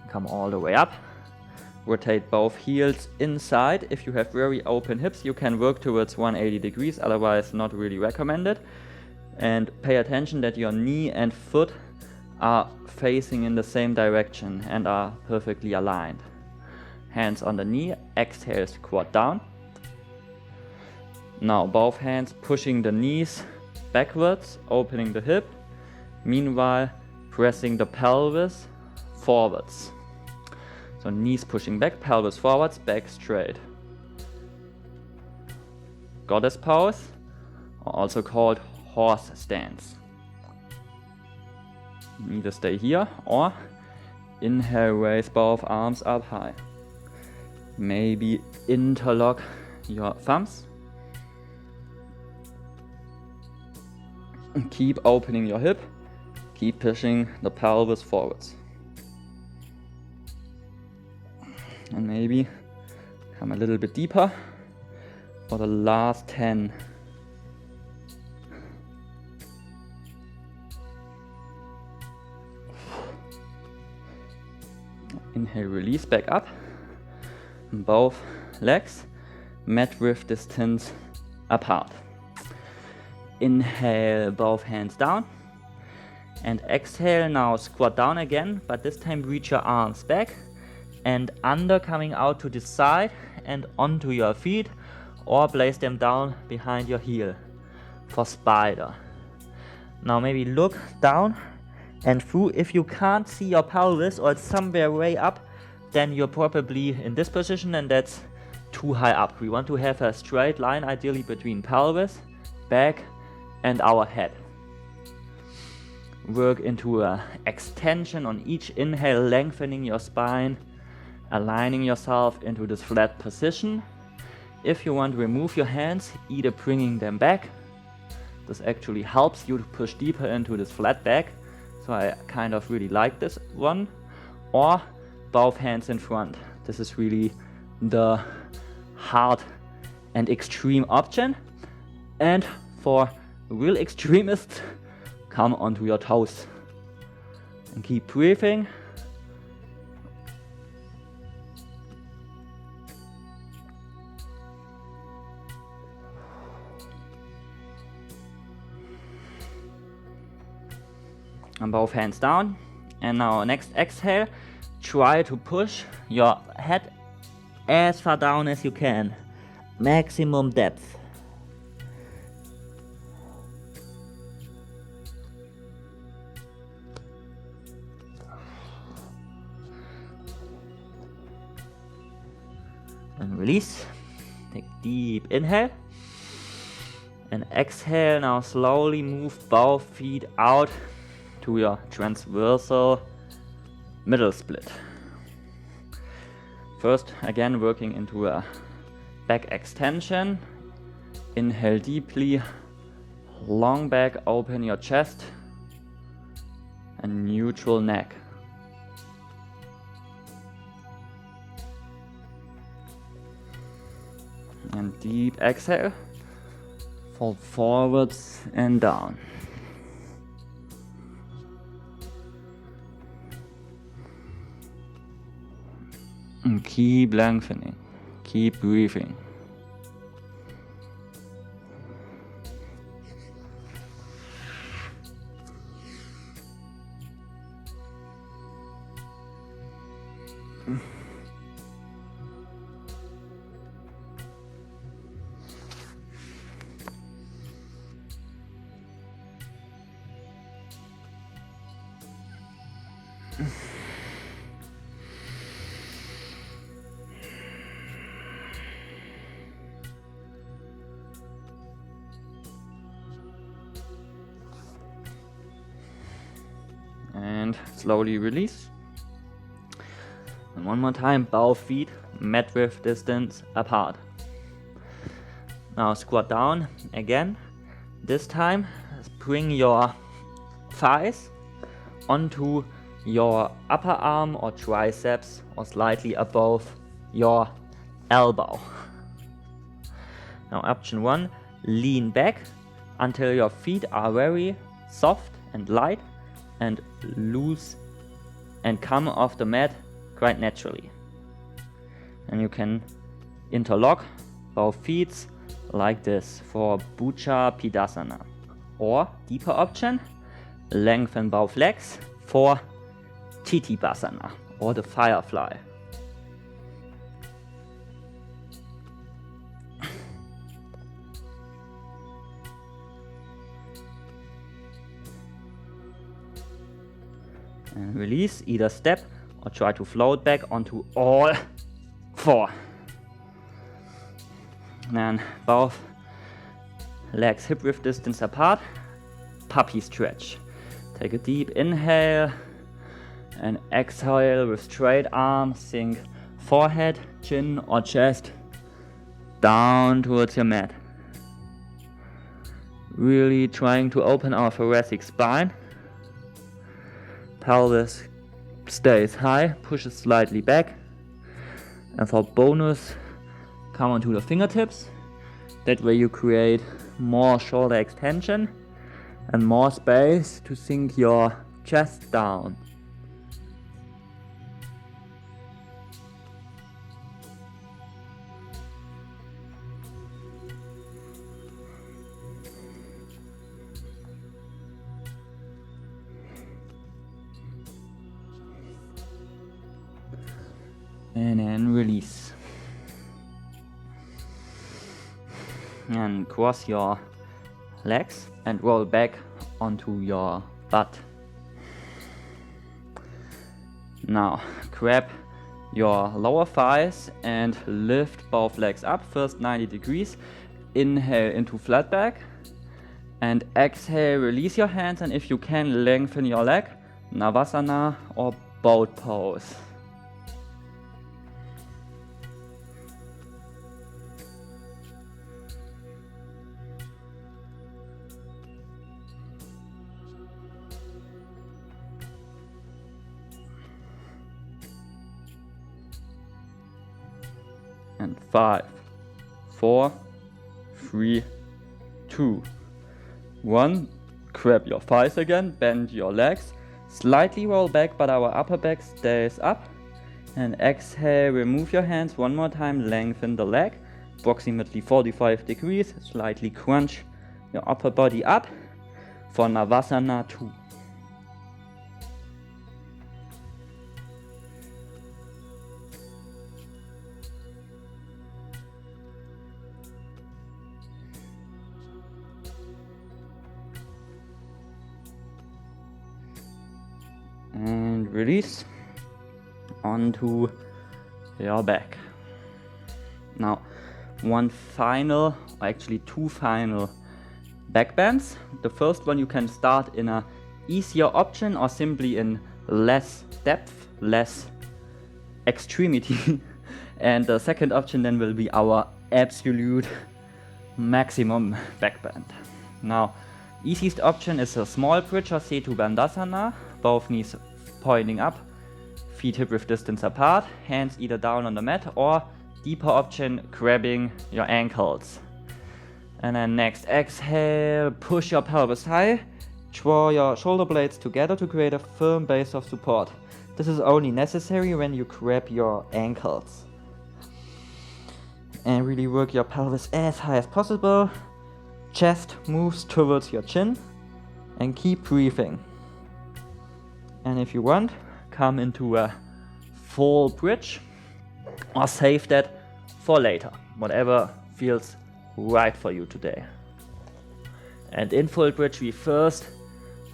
Come all the way up, Rotate both heels inside. If you have very open hips, you can work towards 180 degrees, otherwise not really recommended. And pay attention that your knee and foot are facing in the same direction and are perfectly aligned. Hands on the knee, exhale, squat down. Now both hands pushing the knees backwards, opening the hip. Meanwhile, pressing the pelvis forwards. So knees pushing back, pelvis forwards, back straight. Goddess pose, also called horse stance. Either stay here or inhale, raise both arms up high. Maybe interlock your thumbs. Keep opening your hip. Keep pushing the pelvis forwards. And maybe come a little bit deeper for the last 10. Inhale, release back up. Both legs mat width distance apart. Inhale, both hands down. And exhale, now squat down again, but this time reach your arms back and under, coming out to the side and onto your feet, or place them down behind your heel for spider. Now maybe look down and through. If you can't see your pelvis or it's somewhere way up, then you're probably in this position and that's too high up. We want to have a straight line ideally between pelvis, back and our head. Work into an extension on each inhale, lengthening your spine, aligning yourself into this flat position. If you want to remove your hands, either bringing them back. This actually helps you to push deeper into this flat back. So I kind of really like this one. Or both hands in front. This is really the hard and extreme option. And for real extremists, come onto your toes. And keep breathing. And both hands down. And now next exhale, try to push your head as far down as you can. Maximum depth. And release. Take deep inhale. And exhale, now slowly move both feet out to your transversal middle split. First, again, working into a back extension. Inhale deeply, long back, open your chest, and neutral neck. And deep exhale, fold forwards and down. And keep lengthening, keep breathing. And slowly release. And one more time, both feet mat width distance apart. Now squat down again. This time, bring your thighs onto your upper arm or triceps or slightly above your elbow. Now option 1, lean back until your feet are very soft and light and loose and come off the mat quite naturally. And you can interlock both feet like this for Bhuja Pidasana. Or, deeper option, lengthen both legs for Titipasana or the firefly. And release, either step or try to float back onto all four. And both legs hip width distance apart, puppy stretch. Take a deep inhale and exhale with straight arms. Sink forehead, chin or chest down towards your mat. Really trying to open our thoracic spine. Pelvis stays high, pushes slightly back. And for bonus, come onto the fingertips. That way you create more shoulder extension and more space to sink your chest down. And then release. And cross your legs and roll back onto your butt. Now grab your lower thighs and lift both legs up, first 90 degrees. Inhale into flat back and exhale, release your hands, and if you can, lengthen your leg, Navasana or boat pose. And 5, 4, 3, 2, 1. Grab your thighs again, bend your legs, slightly roll back but our upper back stays up. And exhale, remove your hands one more time, lengthen the leg, approximately 45 degrees, slightly crunch your upper body up for Navasana 2. And release onto your back. Now, one final, or actually two final back bends. The first one you can start in a easier option or simply in less depth, less extremity. And the second option then will be our absolute maximum back bend. Now, easiest option is a small bridge or Setu Bandhasana, both knees pointing up, feet hip width distance apart, hands either down on the mat or deeper option, grabbing your ankles. And then next, exhale, push your pelvis high, draw your shoulder blades together to create a firm base of support. This is only necessary when you grab your ankles. And really work your pelvis as high as possible. Chest moves towards your chin and keep breathing. And if you want, come into a full bridge or save that for later, whatever feels right for you today. And in full bridge we first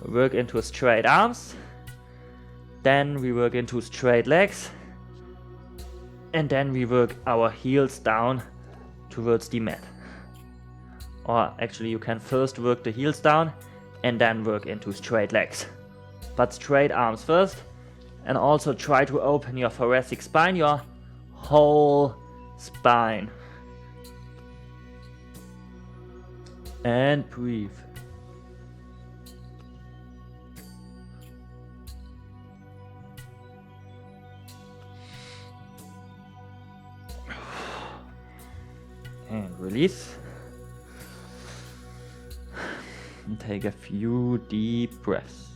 work into straight arms, then we work into straight legs, and then we work our heels down towards the mat. Or actually you can first work the heels down and then work into straight legs. But straight arms first, and also try to open your thoracic spine, your whole spine. And breathe. And release. And take a few deep breaths.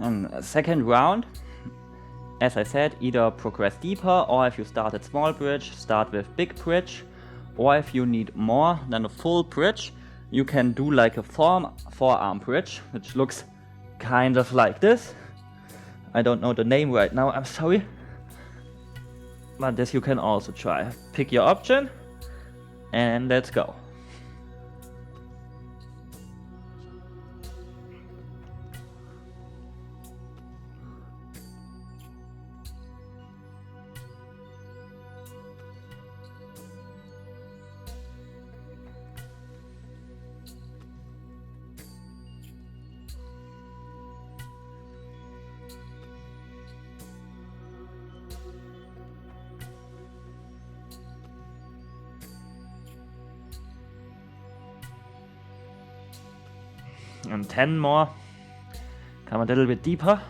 And second round, as I said, either progress deeper, or if you started small bridge, start with big bridge, or if you need more than a full bridge, you can do like a forearm bridge, which looks kind of like this. I don't know the name right now, I'm sorry. But this you can also try. Pick your option and let's go. And 10 more. Come a little bit deeper.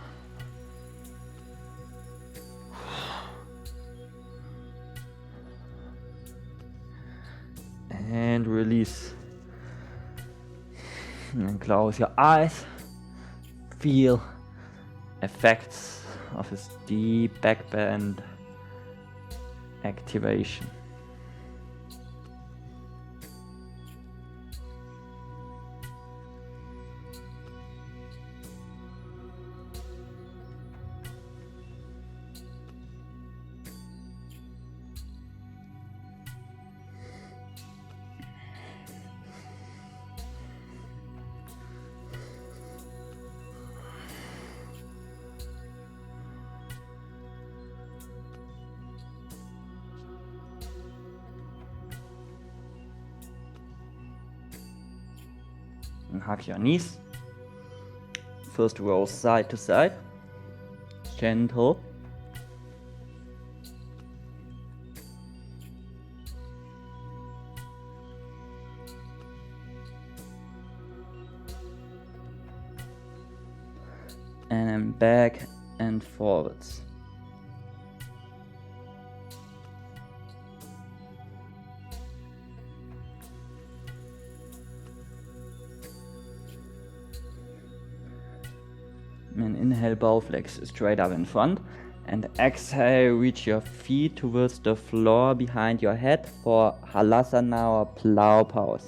And release. And close your eyes. Feel effects of this deep back bend activation. And hug your knees. First roll side to side. Gentle. And then back and forwards. And inhale, both legs straight up in front. And exhale, reach your feet towards the floor behind your head for Halasana or plow pose.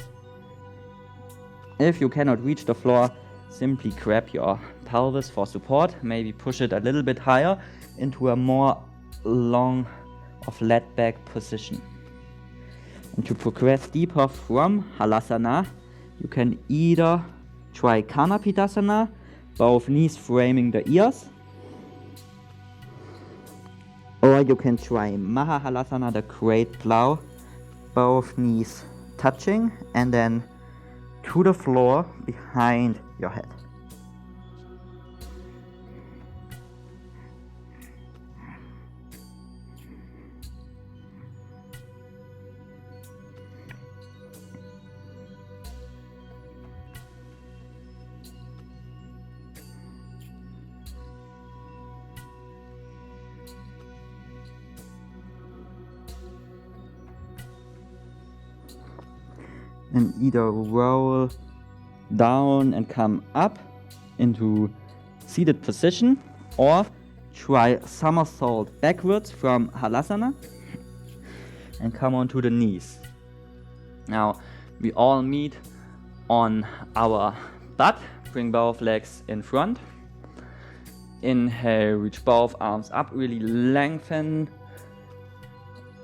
If you cannot reach the floor, simply grab your pelvis for support. Maybe push it a little bit higher into a more long or flat back position. And to progress deeper from Halasana, you can either try Kanapidasana, both knees framing the ears, or you can try Mahahalasana, the great plow, both knees touching and then to the floor behind your head. And either roll down and come up into seated position, or try somersault backwards from Halasana and come onto the knees. Now we all meet on our butt. Bring both legs in front. Inhale, reach both arms up, really lengthen.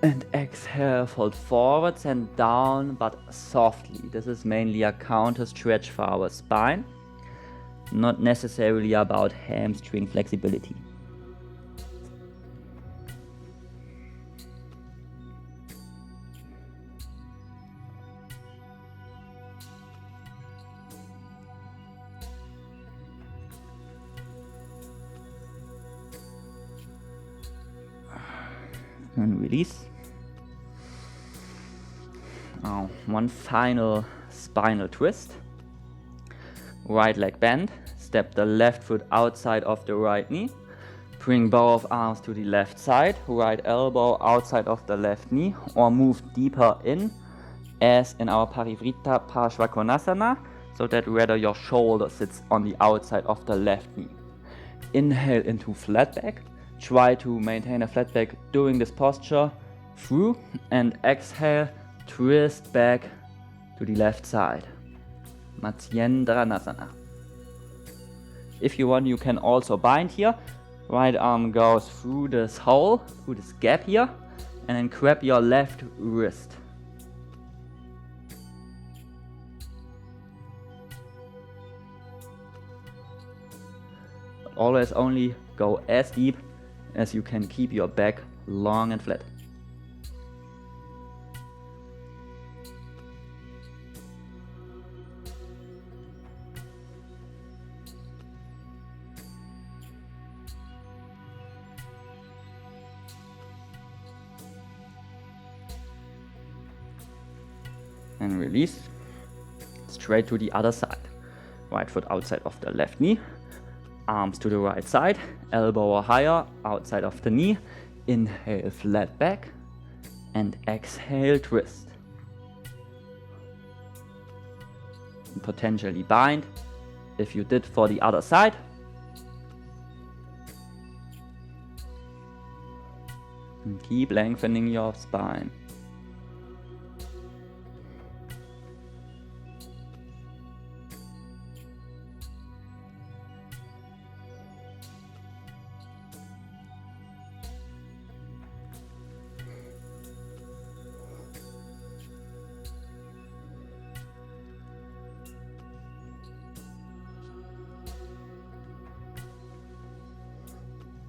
And exhale, fold forwards and down, but softly. This is mainly a counter stretch for our spine, not necessarily about hamstring flexibility. And release. Now, one final spinal twist. Right leg bend. Step the left foot outside of the right knee. Bring both arms to the left side. Right elbow outside of the left knee, or move deeper in as in our Parivrtta Parshvakonasana, so that rather your shoulder sits on the outside of the left knee. Inhale into flat back. Try to maintain a flat back during this posture through, and exhale, twist back to the left side. Matsyendranasana. If you want, you can also bind here. Right arm goes through this hole, through this gap here, and then grab your left wrist. But always only go as deep as you can keep your back long and flat. And release. Straight to the other side. Right foot outside of the left knee. Arms to the right side. Elbow or higher outside of the knee. Inhale, flat back. And exhale, twist. And potentially bind if you did for the other side. And keep lengthening your spine.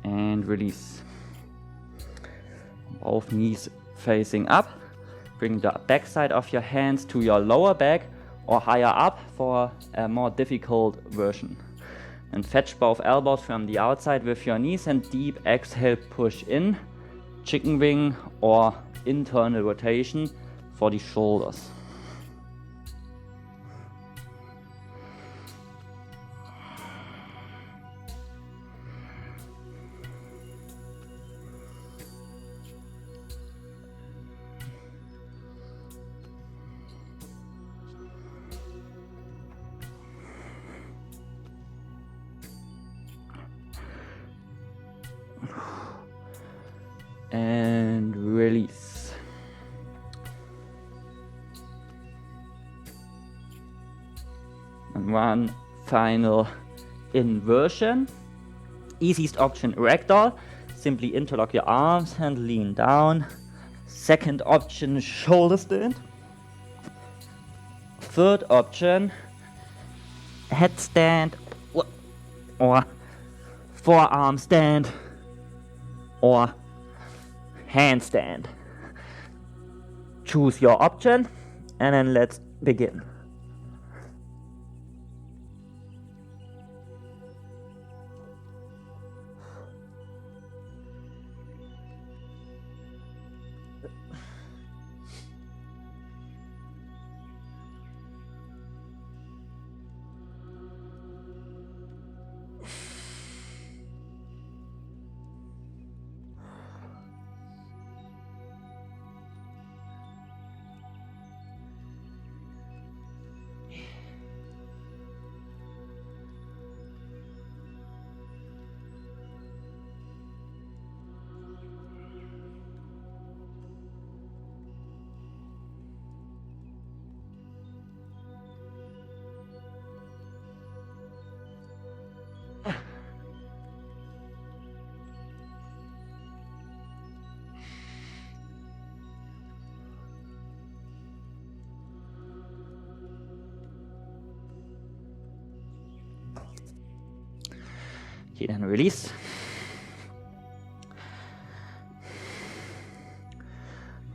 And release. Both knees facing up. Bring the back side of your hands to your lower back or higher up for a more difficult version. And fetch both elbows from the outside with your knees and deep exhale, push in. Chicken wing or internal rotation for the shoulders. And release. And one final inversion. Easiest option, ragdoll. Simply interlock your arms and lean down. Second option, shoulder stand. Third option, headstand or forearm stand or handstand. Choose your option and then let's begin. Okay, then release.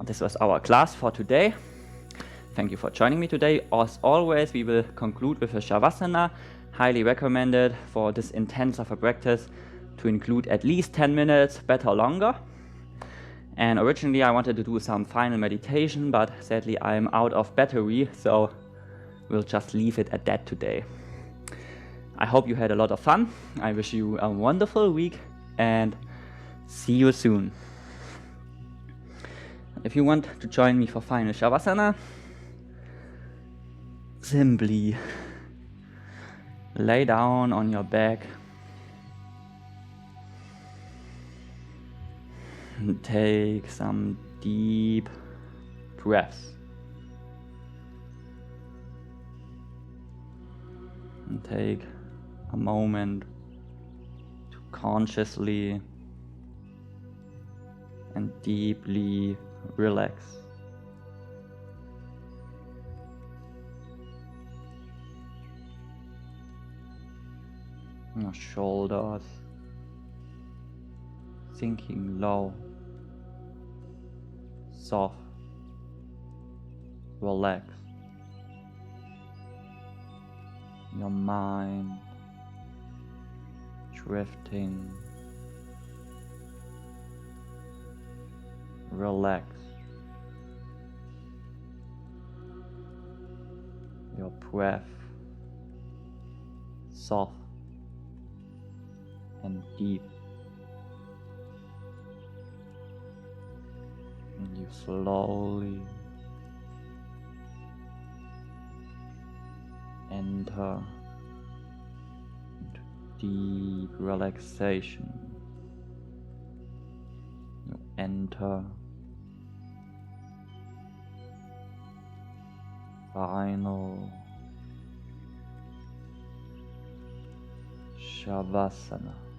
This was our class for today. Thank you for joining me today. As always, we will conclude with a Shavasana. Highly recommended for this intense of a practice to include at least 10 minutes, better longer. And originally I wanted to do some final meditation, but sadly I'm out of battery, so we'll just leave it at that today. I hope you had a lot of fun. I wish you a wonderful week and see you soon. If you want to join me for final Shavasana, simply lay down on your back Take some deep breaths. And take a moment to consciously and deeply relax. Your shoulders sinking low, soft, relaxed. Your mind drifting, relaxed. Your breath soft and deep. And you slowly enter into deep relaxation. You enter final Shavasana.